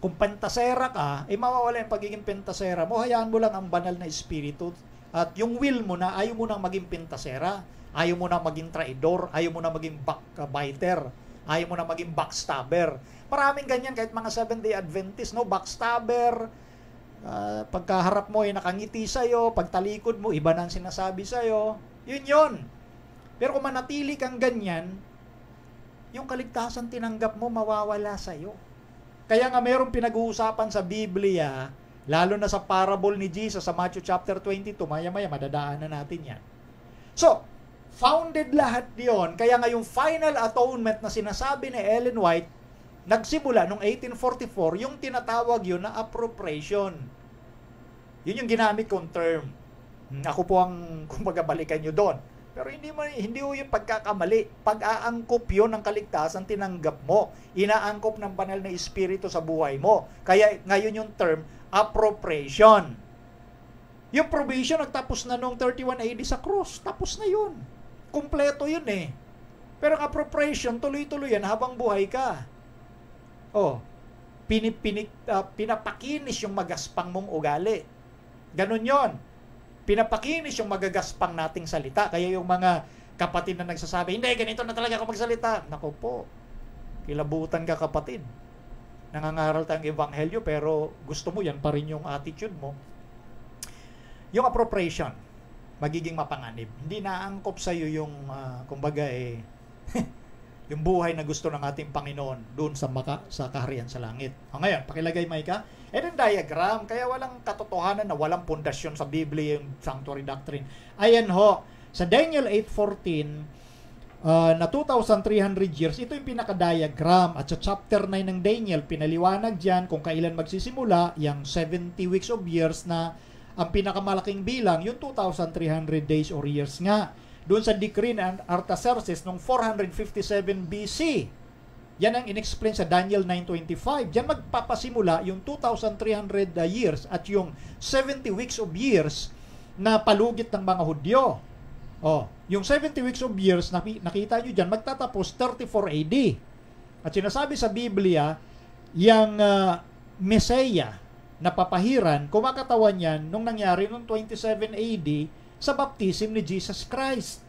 [SPEAKER 2] Kung pentasera ka, mawawala yung pagiging pentasera mo, hayaan mo lang ang banal na espiritu at yung will mo na ayaw mo nang maging pentasera. Ayaw mo na maging traidor, ayaw mo na maging backbiter, ayaw mo na maging backstabber. Maraming ganyan kahit mga Seventh-day Adventist, no? Backstabber, pagkaharap mo ay nakangiti sa'yo, pagtalikod mo, iba na ang sinasabi sa'yo. Yun. Pero kung manatili kang ganyan, yung kaligtasan tinanggap mo, mawawala sa'yo. Kaya nga mayroong pinag-uusapan sa Biblia, lalo na sa parable ni Jesus sa Matthew chapter 22, maya-maya madadaanan natin yan. So, founded lahat yon. Kaya nga yung final atonement na sinasabi ni Ellen White, nagsimula noong 1844, yung tinatawag yun na appropriation. Yun yung ginamit kong term. Ako po ang, kumbaga, balikan nyo doon. Pero hindi mo yung pagkakamali. Pag-aangkop yun ng kaligtasan, tinanggap mo. Inaangkop ng banal na espiritu sa buhay mo. Kaya ngayon yung term, appropriation. Yung provision, nagtapos na noong 31 AD sa cross. Tapos na yun. Kumpleto yun eh. Pero ang appropriation, tuloy-tuloy yan habang buhay ka. Pinapakinis yung magaspang mong ugali. Ganon yon. Pinapakinis yung magagaspang nating salita. Kaya yung mga kapatid na nagsasabi, hindi, ganito na talaga ako magsalita. Naku po, kilabutan ka kapatid. Nangangaral tayong ebanghelyo, pero gusto mo yan pa rin yung attitude mo. Yung appropriation, magiging mapanganib. Hindi naangkop sa iyo yung kumbaga yung buhay na gusto ng ating Panginoon doon sa kaharian sa langit. Ngayon, pakilagay Micah. Yung diagram, kaya walang katotohanan na walang pundasyon sa Biblia yung sanctuary doctrine. Ayan ho, sa Daniel 8:14 na 2,300 years, ito yung pinaka-diagram. At sa chapter 9 ng Daniel, pinaliwanag dyan kung kailan magsisimula yung 70 weeks of years na ang pinakamalaking bilang, yung 2,300 days or years nga. Doon sa decree ng Artaxerxes noong 457 BC. Yan ang inexplain sa Daniel 9:25. Diyan magpapasimula yung 2,300 years at yung 70 weeks of years na palugit ng mga Hudyo. Yung 70 weeks of years, nakita nyo dyan, magtatapos 34 AD. At sinasabi sa Biblia, yung Messiah, napapahiran, kumakatawan yan nung nangyari noong 27 AD sa baptism ni Jesus Christ.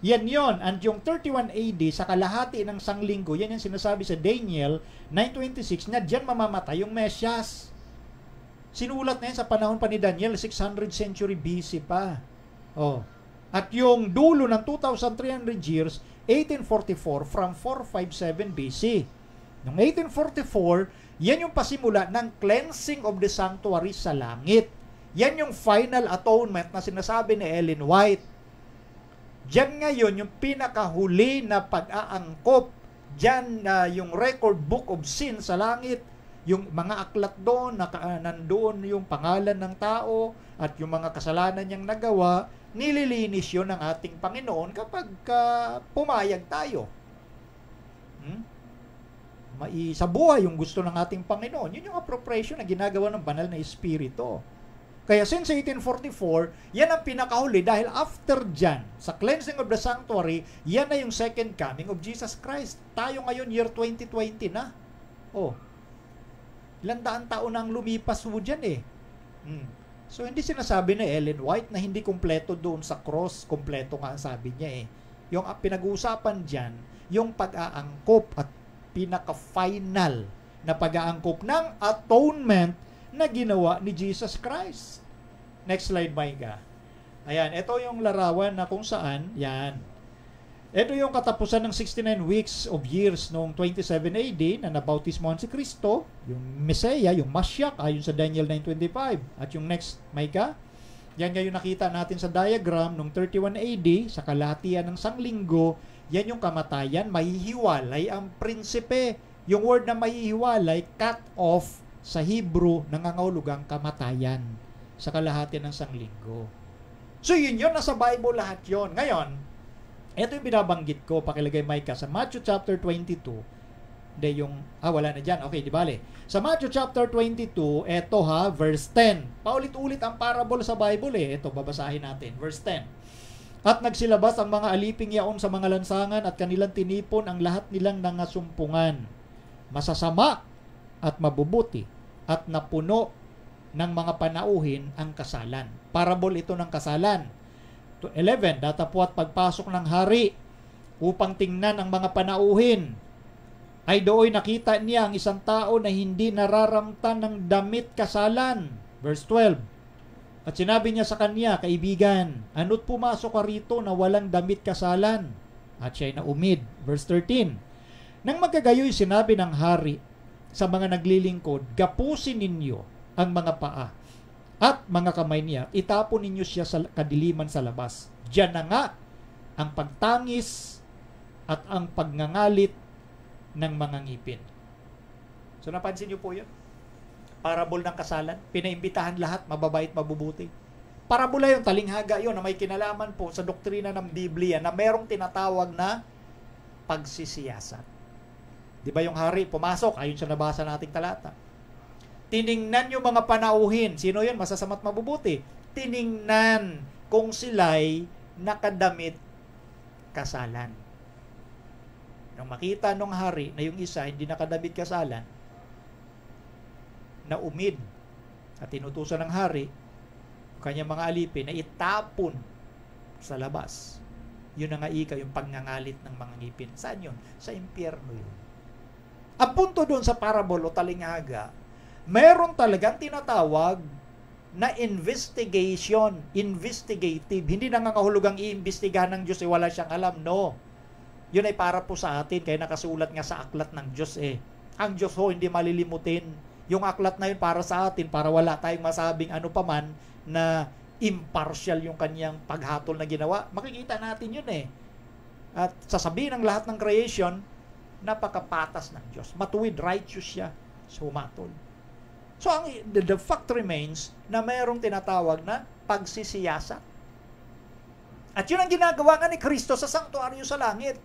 [SPEAKER 2] Yan yon. And yung 31 AD, sa kalahati ng sanglinggo, yan yung sinasabi sa Daniel 9:26 na diyan mamamatay yung Mesias. Sinulat na yan sa panahon pa ni Daniel, 600 century BC pa. At yung dulo ng 2,300 years, 1844 from 457 BC. Noong 1844, yan yung pasimula ng cleansing of the sanctuary sa langit. Yan yung final atonement na sinasabi ni Ellen White. Diyan ngayon yung pinakahuli na pag-aangkop. Diyan yung record book of sin sa langit. Yung mga aklat doon, nandoon yung pangalan ng tao at yung mga kasalanan niyang nagawa, nililinis yun ng ating Panginoon kapag pumayag tayo. Sa buhay yung gusto ng ating Panginoon. Yun yung appropriation na ginagawa ng banal na espiritu. Kaya since 1844, yan ang pinakahuli dahil after dyan, sa cleansing of the sanctuary, yan na yung second coming of Jesus Christ. Tayo ngayon, year 2020 na. Ilang daang taon na ang lumipas mo dyan eh. So hindi sinasabi ni Ellen White na hindi kumpleto doon sa cross, kumpleto nga ang sabi niya eh. Yung pinag-uusapan dyan, yung pag-aangkop at pinaka-final na pag-aangkop ng atonement na ginawa ni Jesus Christ. Next slide, Micah. Ayan, ito yung larawan na kung saan, yan.
[SPEAKER 3] Ito yung katapusan ng 69 weeks of years noong 27 AD na nabautismohan si Kristo, yung Messiah, yung Mashiach, ayon sa Daniel 9:25. At yung next, Micah, yan ngayon nakita natin sa diagram noong 31 AD, sa kalahatian ng sanglinggo, yan yung kamatayan, mahihiwalay ang prinsipe. Yung word na mahihiwalay, cut off sa Hebrew, nangangahulugang kamatayan sa kalahatian ng sanglinggo. So yun, nasa Bible lahat yon. Ngayon, ito yung binabanggit ko, pakilagay Micah, sa Matthew chapter 22. Wala na dyan. Okay, di bale. Sa Matthew chapter 22, eto verse 10. Paulit-ulit ang parable sa Bible Ito, babasahin natin. Verse 10. At nagsilabas ang mga aliping yaon sa mga lansangan at kanilang tinipon ang lahat nilang nangasumpungan. Masasama at mabubuti at napuno ng mga panauhin ang kasalan. Parable ito ng kasalan. 11, datapwat pagpasok ng hari upang tingnan ang mga panauhin, ay dooy nakita niya ang isang tao na hindi nararamtan ng damit kasalan. Verse 12, at sinabi niya sa kanya, kaibigan, ano't pumasok ka rito na walang damit kasalan? At siya'y naumid. Verse 13, nang magkagayoy sinabi ng hari sa mga naglilingkod, gapusin ninyo ang mga paa at mga kamay niya, itapon ninyo siya sa kadiliman sa labas. Diyan na nga ang pagtangis at ang pagngangalit ng mga ngipin. So napansin niyo po yun? Parable ng kasalan. Pinaimbitahan lahat, mababait, mabubuti. Parabola yun, talinghaga yun, na may kinalaman po sa doktrina ng Biblia na merong tinatawag na pagsisiyasat. Di ba yung hari pumasok, ayon sa nabasa nating talata. Tiningnan yung mga panauhin. Sino yun? Masasama't mabubuti. Tiningnan kung sila'y nakadamit kasalan. Nung makita nung hari na yung isa hindi nakadamit kasalan, naumid at tinutusan ng hari kanyang mga alipin na itapon sa labas. Yun ang ika, yung pagngangalit ng mga ngipin. Saan yun? Sa impyerno yun. Ang punto doon sa parable o talinghaga, meron talagang tinatawag na investigation, investigative. Hindi nangangahulugang iimbestigahan ng Diyos wala siyang alam. No. Yun ay para po sa atin, kaya nakasulat nga sa aklat ng Diyos Ang Diyos hindi malilimutin. Yung aklat na yun para sa atin, para wala tayong masabing ano paman na impartial yung kanyang paghatol na ginawa. Makikita natin yun At sasabihin ng lahat ng creation, napakapatas ng Diyos. Matuwid, righteous siya. Sumatol. So, the fact remains na mayroong tinatawag na pagsisiyasat. At yun ang ginagawa nga ni Kristo sa sanktuaryo sa langit.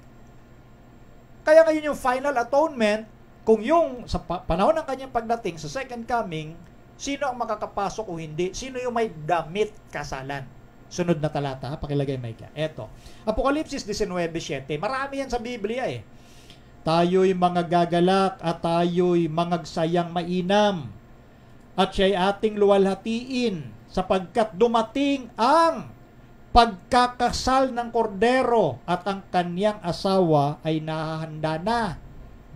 [SPEAKER 3] Kaya ngayon yung final atonement, kung yung sa panahon ng kanyang pagdating sa second coming, sino ang makakapasok o hindi? Sino yung may damit kasalan? Sunod na talata, pakilagay Micah. Eto, Apokalipsis 19:7. Marami yan sa Biblia Tayo'y mga gagalak at tayo'y mangagsayang mainam. At siya'y ating luwalhatiin sapagkat dumating ang pagkakasal ng kordero at ang kanyang asawa ay nahahanda na.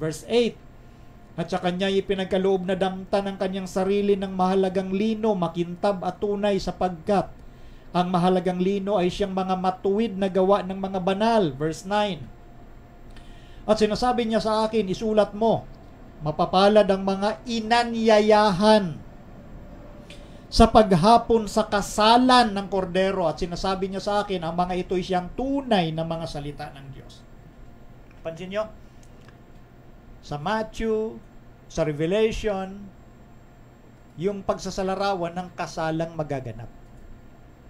[SPEAKER 3] Verse 8, at sa kanya ipinagkaloob na damtan ng kanyang sarili ng mahalagang lino, makintab at tunay sapagkat ang mahalagang lino ay siyang mga matuwid na gawa ng mga banal. Verse 9, at sinasabi niya sa akin, isulat mo, mapapalad ang mga inanyayahan sa paghapon sa kasalan ng kordero. At sinasabi niya sa akin, ang mga ito'y siyang tunay na mga salita ng Diyos. Pansin nyo? Sa Matthew, sa Revelation, yung pagsasalarawan ng kasalang magaganap.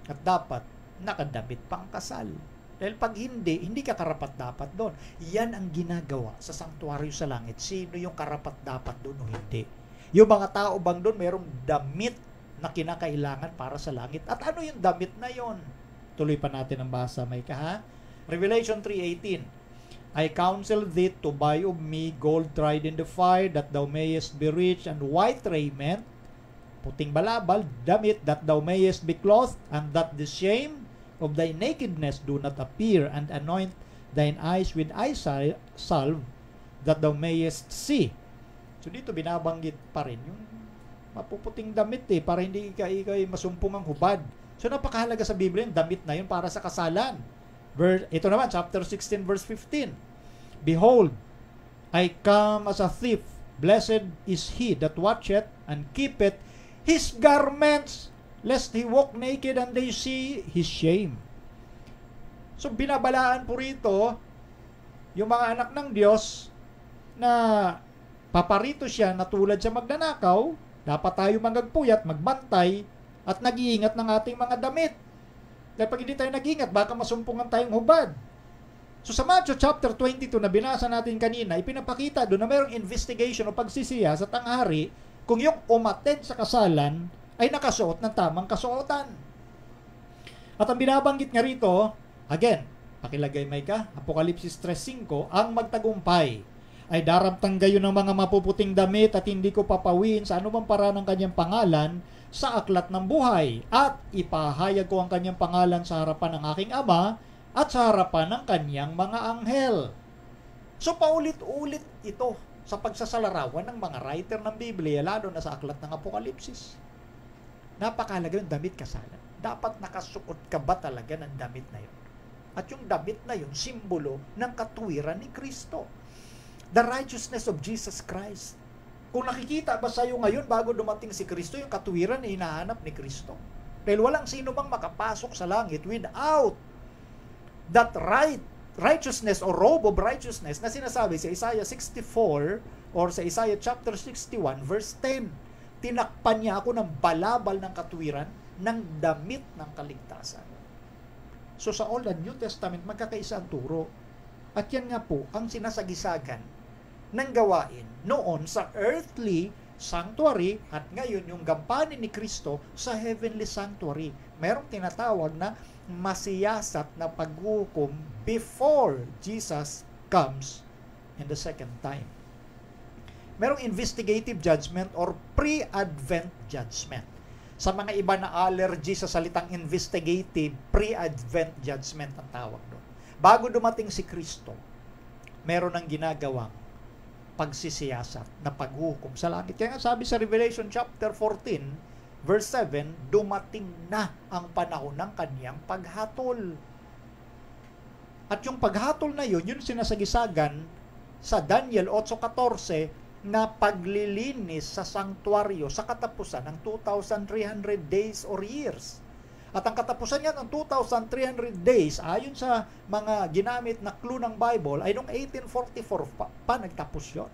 [SPEAKER 3] At dapat, nakadamit pang kasal. Dahil pag hindi ka karapat dapat doon. Yan ang ginagawa sa sanktuaryo sa langit. Sino yung karapat dapat doon o hindi? Yung mga tao bang doon mayroong damit na kinakailangan para sa langit? At ano yung damit na yon? Tuloy pa natin ang basa, Micah. Revelation 3:18, I counsel thee to buy of me gold tried in the fire, that thou mayest be rich, and white raiment, puting balabal, damit, that thou mayest be clothed, and that the shame of thy nakedness do not appear, and anoint thine eyes with eye salve, that thou mayest see. So dito binabanggit pa rin yung mapuputing damit para hindi ikay masumpong ang hubad. So napakahalaga sa Biblia yung damit na yun para sa kasalan. Ito naman, chapter 16, verse 15. Behold, I come as a thief. Blessed is he that watcheth and keepeth his garments, lest he walk naked and they see his shame. So, binabalaan po rito yung mga anak ng Diyos na paparito siya na tulad siya magnanakaw, dapat tayo magagpuyat, magbantay, at nag-iingat ng ating mga damit. Dahil pag hindi tayo nag-iingat, baka masumpungan tayong hubad. So sa Matthew chapter 22 na binasa natin kanina, ipinapakita doon na mayroong investigation o pagsisiya sa tanghari kung yung umattend sa kasalan ay nakasuot ng tamang kasuotan. At ang binabanggit nga rito, again, pakilagay may ka, Apokalipsis 3:5, ang magtagumpay ay daramtang gayon ng mga mapuputing damit at hindi ko papawin sa anumang paraan ng kanyang pangalan sa aklat ng buhay at ipahayag ko ang kanyang pangalan sa harapan ng aking Ama at sa harapan ng kanyang mga anghel. So paulit-ulit ito sa pagsasalarawan ng mga writer ng Biblia, lalo na sa aklat ng Apokalipsis. Napakahalaga yung damit kasalan. Dapat nakasuot ka ba talaga ng damit na yun? At yung damit na yun, simbolo ng katuwiran ni Kristo. The righteousness of Jesus Christ. Kung nakikita ba sa'yo ngayon bago dumating si Kristo, yung katuwiran na hinahanap ni Kristo? Dahil walang sino bang makapasok sa langit without that righteousness or robe of righteousness na sinasabi sa Isaiah 64 or sa Isaiah chapter 61 verse 10. Tinakpan niya ako ng balabal ng katuwiran ng damit ng kaligtasan. So sa Old and New Testament, magkakaisa ang turo. At yan nga po ang sinasagisagan ng gawain noon sa earthly sanctuary at ngayon yung gampanin ni Kristo sa heavenly sanctuary. Merong tinatawag na masiyasat na paghukom before Jesus comes in the second time. Merong investigative judgment or pre-advent judgment. Sa mga iba na allergy sa salitang investigative, pre-advent judgment ang tawag doon. Bago dumating si Kristo, meron ng ginagawang pagsisiyasat na paghukom sa langit. Kaya nga sabi sa Revelation chapter 14, verse 7, dumating na ang panahon ng kanyang paghatol. At yung paghatol na yun sinasagisagan sa Daniel 8:14 na paglilinis sa sanktuaryo sa katapusan ng 2,300 days or years. At ang katapusan niya ng 2,300 days, ayon sa mga ginamit na clue ng Bible, ay noong 1844 pa nagtapos yun.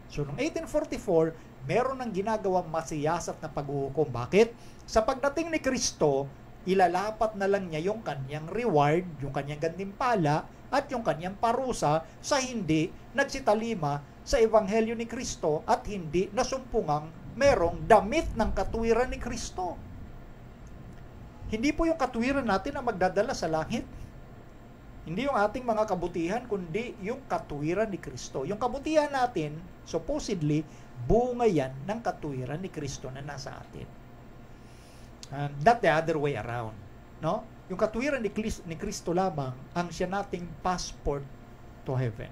[SPEAKER 3] So, noong 1844, meron ng ginagawang masiyasat na paghuhukom. Bakit? Sa pagdating ni Kristo, ilalapat na lang niya yung kanyang reward, yung kanyang gantimpala, at yung kanyang parusa sa hindi nagsitalima sa Ebanghelyo ni Kristo at hindi nasumpungang merong damit ng katuwiran ni Kristo. Hindi po yung katuwiran natin na magdadala sa langit. Hindi yung ating mga kabutihan, kundi yung katuwiran ni Kristo. Yung kabutihan natin, supposedly, bunga yan ng katuwiran ni Kristo na nasa atin. Not the other way around. No? Yung katuwiran ni Kristo lamang ang siya nating passport to heaven.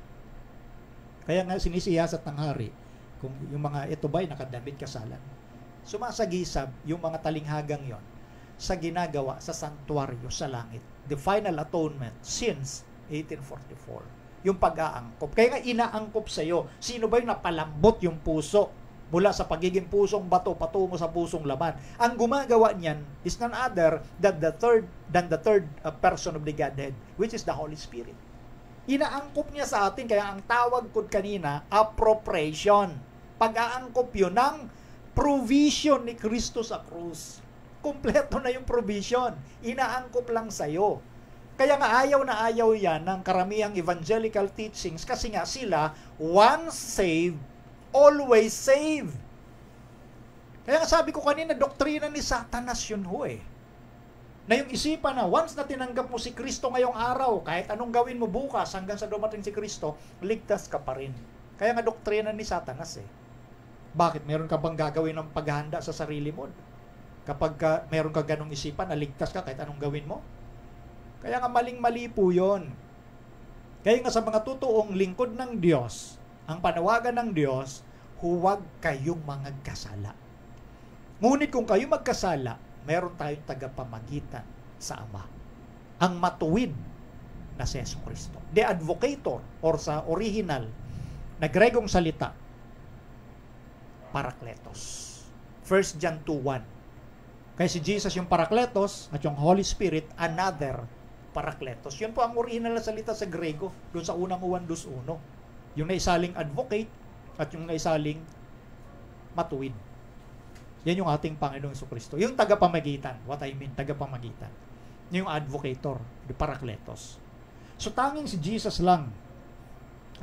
[SPEAKER 3] Kaya nga sinisiyasat ng hari, kung yung mga ito ba'y nakadamit kasalan. Sumasagisab yung mga talinghagang yon sa ginagawa sa sanktuaryo sa langit. The final atonement since 1844. Yung pag-aangkop. Kaya nga inaangkop sa iyo. Sino ba yung napalambot yung puso mula sa pagiging pusong bato patungo sa pusong laman? Ang gumagawa niyan is none other than the third person of the Godhead, which is the Holy Spirit. Inaangkop niya sa atin, kaya ang tawag ko kanina, appropriation. Pag-aangkop yun ng provision ni Kristo sa krus. Kompleto na yung provision. Inaangkop lang sa'yo. Kaya nga ayaw na ayaw yan ng karamihang evangelical teachings kasi nga sila, once saved, always saved. Kaya nga sabi ko kanina, doktrina ni Satanas yun ho eh. Na yung isipan na once na tinanggap mo si Kristo ngayong araw, kahit anong gawin mo bukas hanggang sa dumating si Kristo, ligtas ka pa rin. Kaya nga doktrina ni Satanas eh. Bakit? Meron ka bang gagawin ng paghahanda sa sarili mo? Kapag meron ka ganong isipan, naligtas ka kahit anong gawin mo. Kaya nga maling-mali po yun. Kaya nga sa mga totoong lingkod ng Diyos, ang panawagan ng Diyos, huwag kayong magkasala. Ngunit kung kayo magkasala, meron tayong tagapamagitan sa Ama. Ang matuwid na si Jesucristo. The advocator, or sa original na Gregong salita, Parakletos. 1 John 2:1. Kaya si Jesus yung Parakletos at yung Holy Spirit, another Parakletos. Yun po ang original na salita sa Grego, doon sa unang 1:1. Yung naisaling advocate at yung naisaling matuwid. Yan yung ating Panginoong Jesucristo. Yung tagapamagitan, what I mean, tagapamagitan. Yung advocator, the Parakletos. So tanging si Jesus lang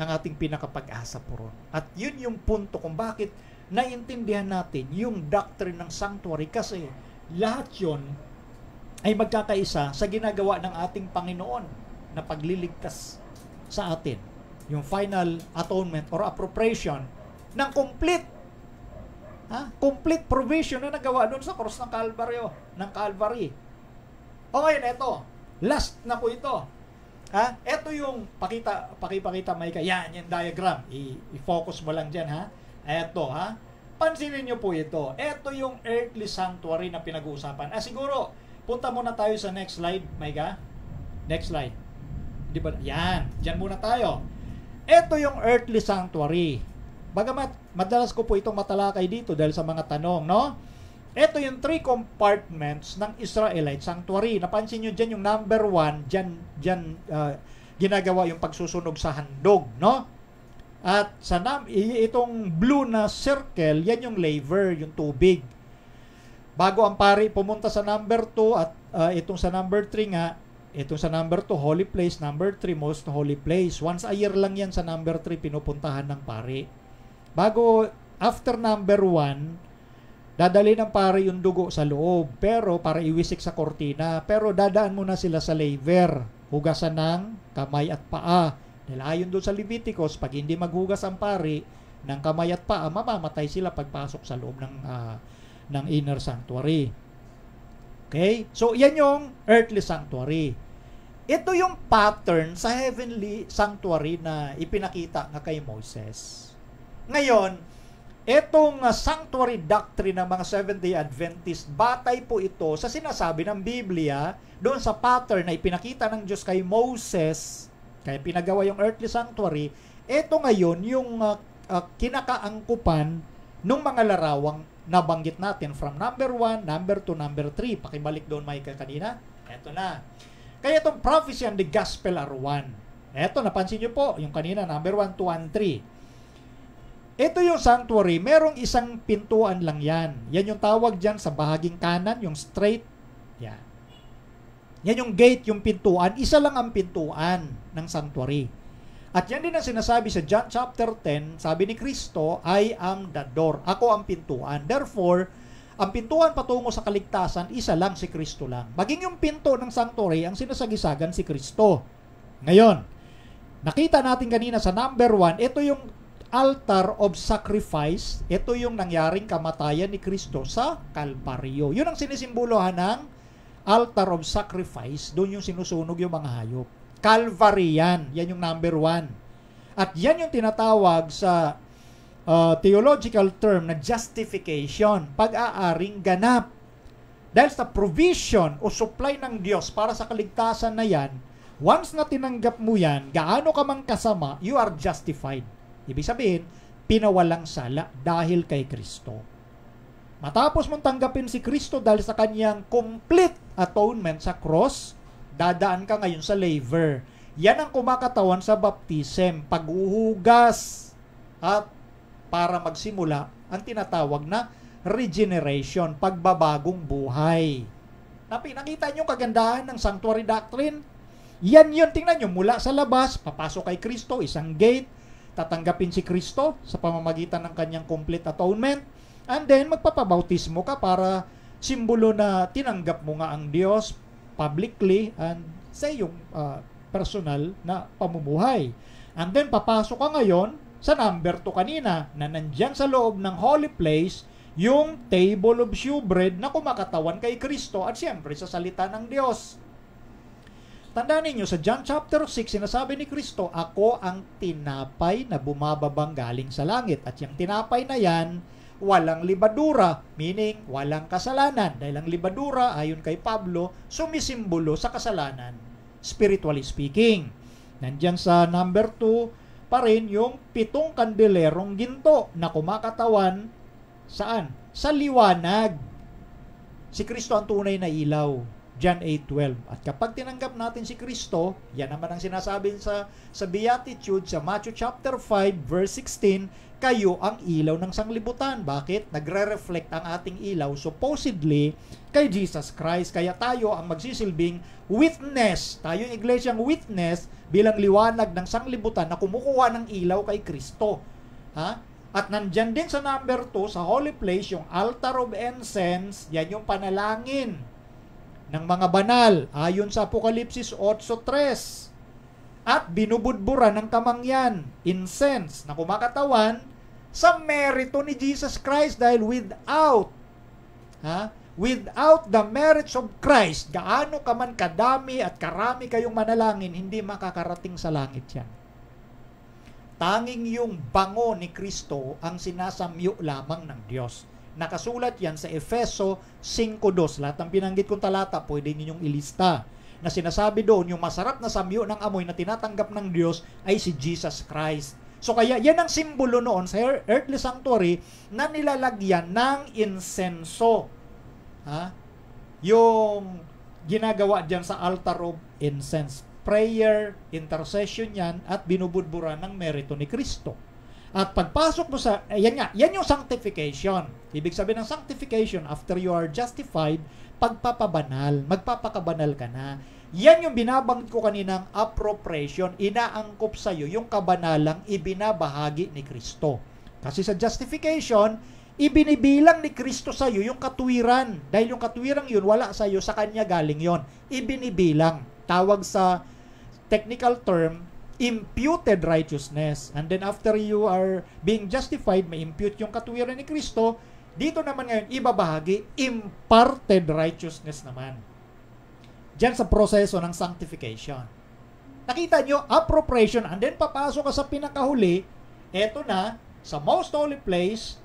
[SPEAKER 3] ang ating pinakapag-asa po ron. At yun yung punto kung bakit naiintindihan natin yung doctrine ng sanctuary, kasi lahat yun ay magkakaisa sa ginagawa ng ating Panginoon na pagliligtas sa atin. Yung final atonement or appropriation ng complete provision na nagawa doon sa cross ng Calvary. O ngayon, ito. Last na po ito. Ito yung pakipakita Micah. Yan, yung diagram. I-focus mo lang dyan, ha? Ito, ha? Pansinin nyo po ito. Ito yung earthly sanctuary na pinag-uusapan. Siguro, punta muna tayo sa next slide, Micah. Next slide. Di ba? Yan. Diyan muna tayo. Ito yung earthly sanctuary. Bagamat, madalas ko po itong matalakay dito dahil sa mga tanong, no? Ito yung 3 compartments ng Israelite sanctuary. Napansin nyo dyan yung number 1, dyan ginagawa yung pagsusunog sa handog, no? At itong blue na circle, yan yung laver, yung tubig. Bago ang pari pumunta sa number 2 at itong sa number 3 nga, itong sa number 2, holy place, number 3, most holy place. Once a year lang yan sa number 3 pinupuntahan ng pari. Bago, after number 1, dadali ng pari yung dugo sa loob, pero para iwisik sa kortina. Pero dadaan muna sila sa laver, hugasan ng kamay at paa. Dahil ayon doon sa Leviticus, pag hindi maghugas ang pari ng kamay at paa, mamamatay sila pagpasok sa loob ng inner sanctuary. Okay? So, yan yung earthly sanctuary. Ito yung pattern sa heavenly sanctuary na ipinakita nga kay Moses. Ngayon, itong sanctuary doctrine ng mga Seventh-day Adventist, batay po ito sa sinasabi ng Biblia doon sa pattern na ipinakita ng Diyos kay Moses, kaya pinagawa yung earthly sanctuary. Ito ngayon yung kinakaangkupan ng mga larawang nabanggit natin from number 1, number 2, number 3. Pakibalik doon, Michael, kanina. Ito na. Kaya itong prophecy and the gospel are one. Ito, napansin nyo po, yung kanina, number 1, 2, and 3. Ito yung sanctuary, merong isang pintuan lang yan. Yan yung tawag dyan sa bahaging kanan, yung straight. Yan. Yan yung gate, yung pintuan. Isa lang ang pintuan ng sanctuary. At yan din ang sinasabi sa John chapter 10, sabi ni Kristo, I am the door. Ako ang pintuan. Therefore, ang pintuan patungo sa kaligtasan, isa lang, si Kristo lang. Maging yung pinto ng sanctuary, ang sinasagisagan si Kristo. Ngayon, nakita natin kanina sa number 1, ito yung altar of sacrifice. Ito yung nangyaring kamatayan ni Kristo sa Kalbaryo. Yun ang sinisimbolohan ng altar of sacrifice. Doon yung sinusunog yung mga hayop. Calvary yan. Yan yung number 1. At yan yung tinatawag sa theological term na justification. Pag-aaring ganap. Dahil sa provision o supply ng Diyos para sa kaligtasan na yan, once na tinanggap mo yan, gaano ka mang kasama, you are justified. Ibig sabihin, pinawalang sala dahil kay Kristo. Matapos mong tanggapin si Kristo dahil sa kanyang complete atonement sa cross, dadaan ka ngayon sa laver. Yan ang kumakatawan sa baptism, pag-uhugas at para magsimula ang tinatawag na regeneration, pagbabagong buhay. Nakita nyo kagandahan ng sanctuary doctrine? Yan yun, tingnan nyo, mula sa labas, papasok kay Kristo, isang gate, tatanggapin si Kristo sa pamamagitan ng kanyang complete atonement, and then magpapabautismo ka para simbolo na tinanggap mo nga ang Diyos publicly and sa iyong personal na pamumuhay. And then papasok ka ngayon sa number 2 kanina na nandyan sa loob ng holy place yung table of shewbread na kumakatawan kay Kristo at siyempre sa salita ng Diyos. Tandaan ninyo, sa John chapter 6, sinasabi ni Kristo, ako ang tinapay na bumababang galing sa langit. At yung tinapay na yan, walang libadura, meaning walang kasalanan. Dahil ang libadura, ayon kay Pablo, sumisimbolo sa kasalanan. spiritually speaking. Nandyan sa number 2 pa rin yung 7 kandelerong ginto na kumakatawan saan? Sa liwanag. Si Kristo ang tunay na ilaw. John 8:12. At kapag tinanggap natin si Kristo, yan naman ang sinasabi sa Beatitude sa Matthew chapter 5 verse 16, kayo ang ilaw ng sanglibutan. Bakit? Nagre-reflect ang ating ilaw supposedly kay Jesus Christ. Kaya tayo ang magsisilbing witness. Tayo yung iglesyang witness bilang liwanag ng sanglibutan na kumukuha ng ilaw kay Kristo. Ha? At nandyan din sa number 2, sa holy place, yung altar of incense, yan yung panalangin ng mga banal, ayon sa Apokalipsis 8:3. At binubudburan ng kamangyan, incense, na kumakatawan sa merito ni Jesus Christ, dahil without the merits of Christ, gaano ka man kadami at karami kayong manalangin, hindi makakarating sa langit yan. Tanging yung bango ni Kristo ang sinasamyo lamang ng Diyos. Nakasulat yan sa Efeso 5:2. Lahat ng binanggit kong talata, pwede ninyong ilista. Na sinasabi doon, yung masarap na samyo ng amoy na tinatanggap ng Diyos ay si Jesus Christ. So kaya yan ang simbolo noon sa earthly sanctuary na nilalagyan ng insenso. Yung ginagawa dyan sa altar of incense. Prayer, intercession yan, at binubudburan ng merito ni Kristo. At pagpasok mo sa, yan yung sanctification. Ibig sabihin ng sanctification, after you are justified, pagpapabanal, magpapakabanal ka na. Yan yung binabanggit ko kaninang appropriation, inaangkop sa iyo yung kabanalang ibinabahagi ni Kristo. Kasi sa justification, ibinibilang ni Kristo sa iyo yung katuwiran. Dahil yung katuwiran yun, wala sa iyo, sa Kanya galing yon. Ibinibilang. Tawag sa technical term, imputed righteousness. And then after you are being justified, may impute yung katuwiran ni Kristo. Dito naman ngayon, ibabahagi, imparted righteousness naman. Diyan sa proseso ng sanctification. Nakita nyo, appropriation, and then papasok ka sa pinakahuli, eto na, sa most holy place,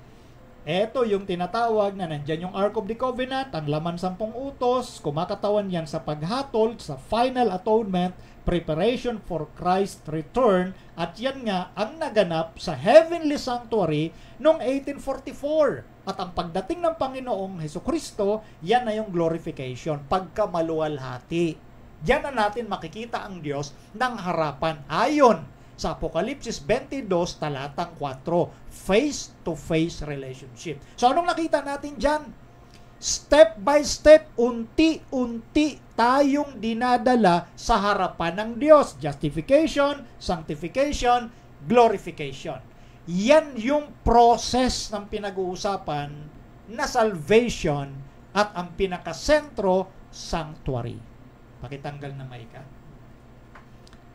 [SPEAKER 3] eto yung tinatawag na nandyan yung Ark of the Covenant, ang laman 10 utos, kumakatawan yan sa paghatol, sa final atonement, preparation for Christ's return, at yan nga ang naganap sa heavenly sanctuary noong 1844. At ang pagdating ng Panginoong Hesukristo, yan na yung glorification, pagkamaluwalhati. Diyan na natin makikita ang Diyos ng harapan ayon sa Apokalipsis 22, talatang 4, face-to-face relationship. So anong nakita natin dyan? Step by step, unti-unti tayong dinadala sa harapan ng Diyos. Justification, sanctification, glorification. Yan yung process ng pinag-uusapan na salvation at ang pinakasentro, sanctuary. Pakitanggal na maika.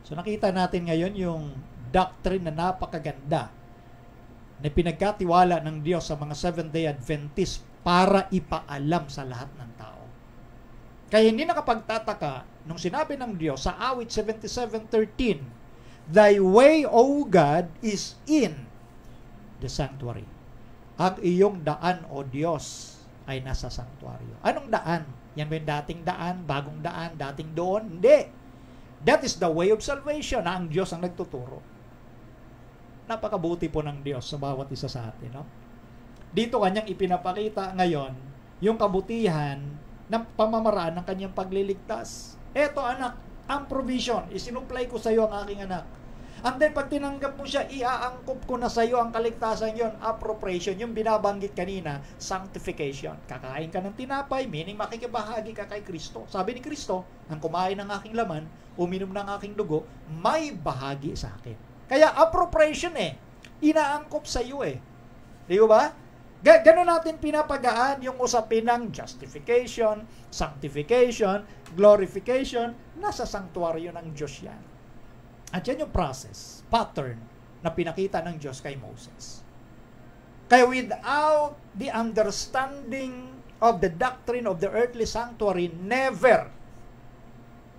[SPEAKER 3] So nakita natin ngayon yung doctrine na napakaganda na pinagkatiwala ng Diyos sa mga Seventh-day Adventists para ipaalam sa lahat ng tao. Kaya hindi nakapagtataka nung sinabi ng Diyos sa awit 77:13, Thy way, O God, is in the sanctuary. Ang iyong daan, O Diyos, ay nasa sanctuaryo. Anong daan? Yan ba yung dating daan, bagong daan, dating doon? Hindi. That is the way of salvation na ang Diyos ang nagtuturo. Napakabuti po ng Diyos sa bawat isa sa atin. No? Dito kanyang ipinapakita ngayon yung kabutihan ng pamamaraan ng kanyang pagliligtas. Eto anak, ang provision, isinupply ko sa iyo ang aking anak. And then pag tinanggap mo siya, iaangkop ko na sa iyo ang kaligtasan yon, appropriation, yung binabanggit kanina, sanctification. Kakain ka ng tinapay, meaning makikibahagi ka kay Kristo. Sabi ni Kristo, ang kumain ng aking laman, uminom ng aking dugo, may bahagi sa akin. Kaya appropriation inaangkop sa iyo Di ba? Ganon natin pinapagaan yung usapin ng justification, sanctification, glorification, nasa sanctuaryo ng Diyos yan. At yan yung process, pattern, na pinakita ng Diyos kay Moses. Kaya without the understanding of the doctrine of the earthly sanctuary, never,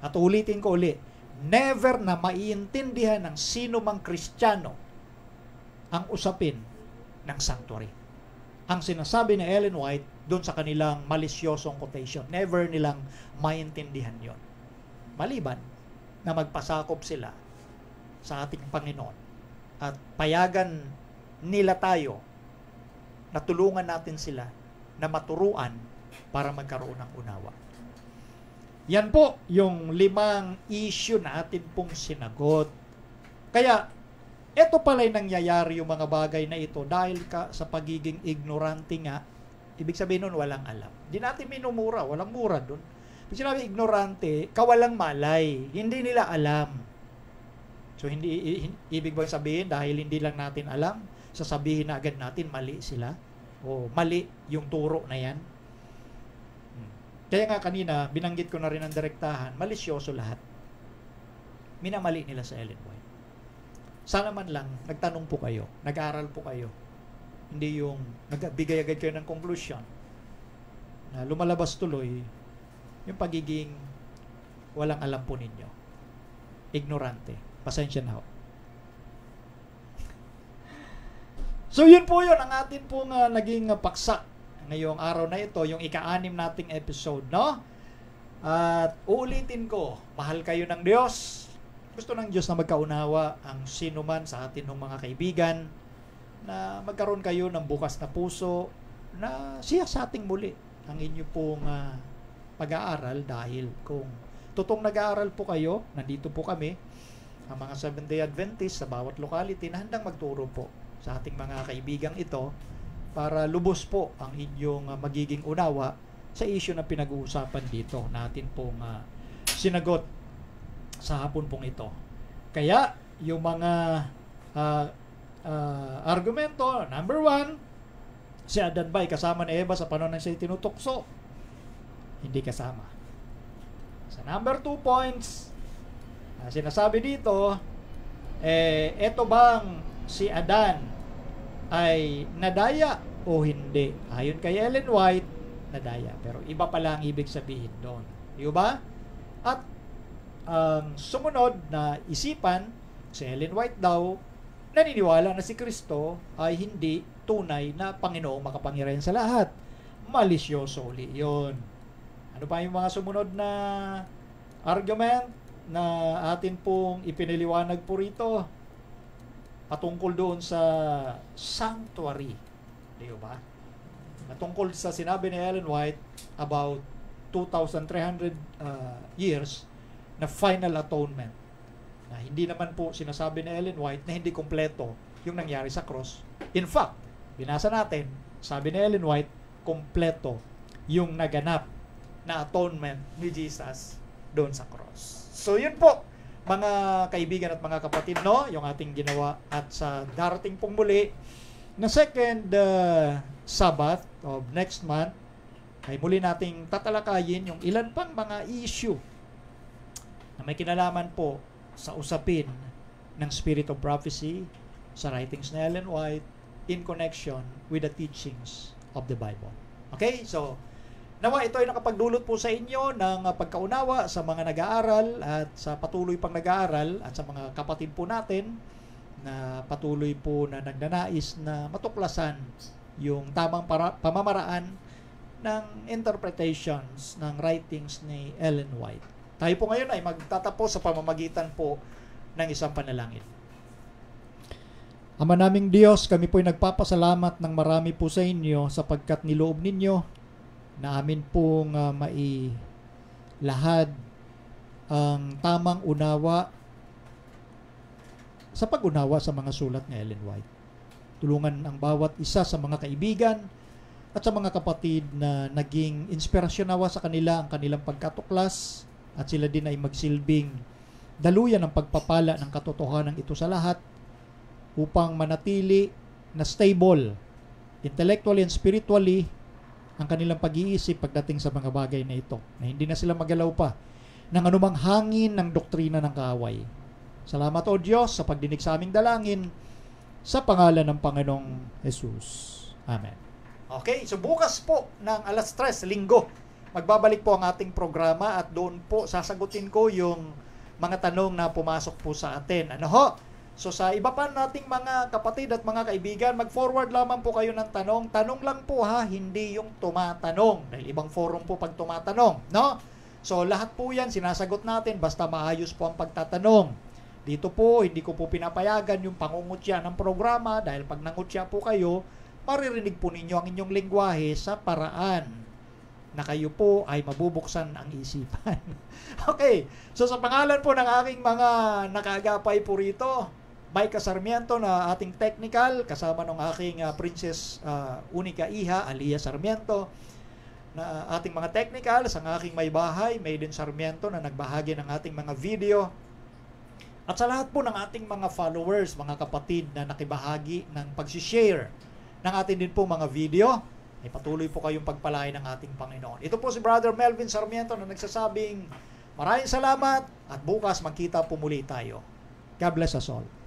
[SPEAKER 3] at ulitin ko ulit, never na maiintindihan ng sino mang Kristiyano ang usapin ng sanctuary. Ang sinasabi ni Ellen White doon sa kanilang malisyosong quotation, never nilang maintindihan yon. Maliban na magpasakop sila sa ating Panginoon at payagan nila tayo na tulungan natin sila na maturuan para magkaroon ng unawa. Yan po yung 5 issue na atin pong sinagot. Kaya, ito pala'y nangyayari yung mga bagay na ito dahil sa pagiging ignorante nga. Ibig sabihin nun, walang alam. Di natin minumura, walang mura dun. Pag sinabi ignorante, kawalang malay. Hindi nila alam. So, ibig bang sabihin, dahil hindi lang natin alam, sasabihin na agad natin, mali sila? O mali yung turo na yan? Kaya nga kanina, binanggit ko na rin ang direktahan, malisyoso lahat. Minamali nila sa Ellen White. Sana man lang, nagtanong po kayo, nag-aral po kayo. Hindi yung nagbigay agad kayo ng conclusion na lumalabas tuloy yung pagiging walang alam po ninyo. Ignorante. Pasensya na ho. So yun po yun ang atin pong naging paksa ngayong araw na ito, yung ika-6 nating episode, no? At uulitin ko, mahal kayo ng Diyos. Gusto ng Diyos na magkaunawa ang sino man sa atin ng mga kaibigan, na magkaroon kayo ng bukas na puso, na siya sa ating muli ang inyo pong pag-aaral, dahil kung totoong nag-aaral po kayo, nandito po kami, ang mga Seventh-day Adventist sa bawat locality na handang magturo po sa ating mga kaibigang ito para lubos po ang inyong magiging unawa sa issue na pinag-uusapan dito natin pong sinagot sa hapon pong ito. Kaya yung mga argumento, number 1, si Adan ba kasama ni Eva sa panahon na siya tinutukso? Hindi kasama. Sa number 2 points, sinasabi dito, eto bang si Adan ay nadaya o hindi? Ayon kay Ellen White, nadaya. Pero iba pala ang ibig sabihin doon. Di ba? At ang sumunod na isipan, si Ellen White daw, naniniwala na si Kristo ay hindi tunay na Panginoong makapangyarihan sa lahat. Malisyoso uli yun. Ano pa yung mga sumunod na argument na atin pong ipiniliwanag po rito? Patungkol doon sa sanctuary. Di ba? Natungkol sa sinabi ni Ellen White about 2,300 years na final atonement. Na hindi naman po sinasabi ni Ellen White na hindi kompleto yung nangyari sa cross. In fact, binasa natin, sabi ni Ellen White, kompleto yung naganap na atonement ni Jesus doon sa cross. So yun po, mga kaibigan at mga kapatid, no, yung ating ginawa. At sa darating pong muli na second Sabbath of next month, ay muli nating tatalakayin yung ilan pang mga issue na may kinalaman po sa usapin ng Spirit of Prophecy sa writings ni Ellen White in connection with the teachings of the Bible. Okay? So, nawa ito ay nakapagdulot po sa inyo ng pagkaunawa sa mga nag-aaral at sa patuloy pang nag-aaral at sa mga kapatid po natin na patuloy po na nagnanais na matuklasan yung tamang pamamaraan ng interpretations ng writings ni Ellen White. Tayo po ngayon ay magtatapos sa pamamagitan po ng isang panalangin. Ama naming Diyos, kami po ay nagpapasalamat ng marami po sa inyo sapagkat niloob ninyo na amin pong mailahad ang tamang unawa sa pag-unawa sa mga sulat ni Ellen White. Tulungan ang bawat isa sa mga kaibigan at sa mga kapatid na naging inspirasyon nawa sa kanila ang kanilang pagkatuklas at sila din ay magsilbing daluyan ng pagpapala ng katotohanan ito sa lahat upang manatili na stable intellectually and spiritually ang kanilang pag-iisip pagdating sa mga bagay na ito, na hindi na sila magalaw pa ng anumang hangin ng doktrina ng kaaway. Salamat o Diyos sa pagdinig sa aming dalangin sa pangalan ng Panginoong Jesus. Amen. Okay, so bukas po ng 3:00 linggo, magbabalik po ang ating programa at doon po sasagutin ko yung mga tanong na pumasok po sa atin. Ano ho? So sa iba pa nating mga kapatid at mga kaibigan, mag-forward lamang po kayo ng tanong. Tanong lang po ha, hindi yung tumatanong. Dahil ibang forum po pag tumatanong, no? So lahat po yan sinasagot natin basta maayos po ang pagtatanong. Dito po, hindi ko po pinapayagan yung pangungutya ng programa dahil pag nangutya po kayo, maririnig po ninyo ang inyong lengguwahe sa paraan na kayo po ay mabubuksan ang isipan. Okay, so sa pangalan po ng aking mga nakaagapay po rito, Mike Sarmiento na ating technical, kasama ng aking Princess Unica Iha, Alia Sarmiento, na ating mga technical, sa aking may bahay, Maiden Sarmiento na nagbahagi ng ating mga video. At sa lahat po ng ating mga followers, mga kapatid na nakibahagi ng pag-share ng ating din po mga video, ay patuloy po kayong pagpalain ng ating Panginoon. Ito po si Brother Melvin Sarmiento na nagsasabing maraming salamat at bukas magkita po muli tayo. God bless us all.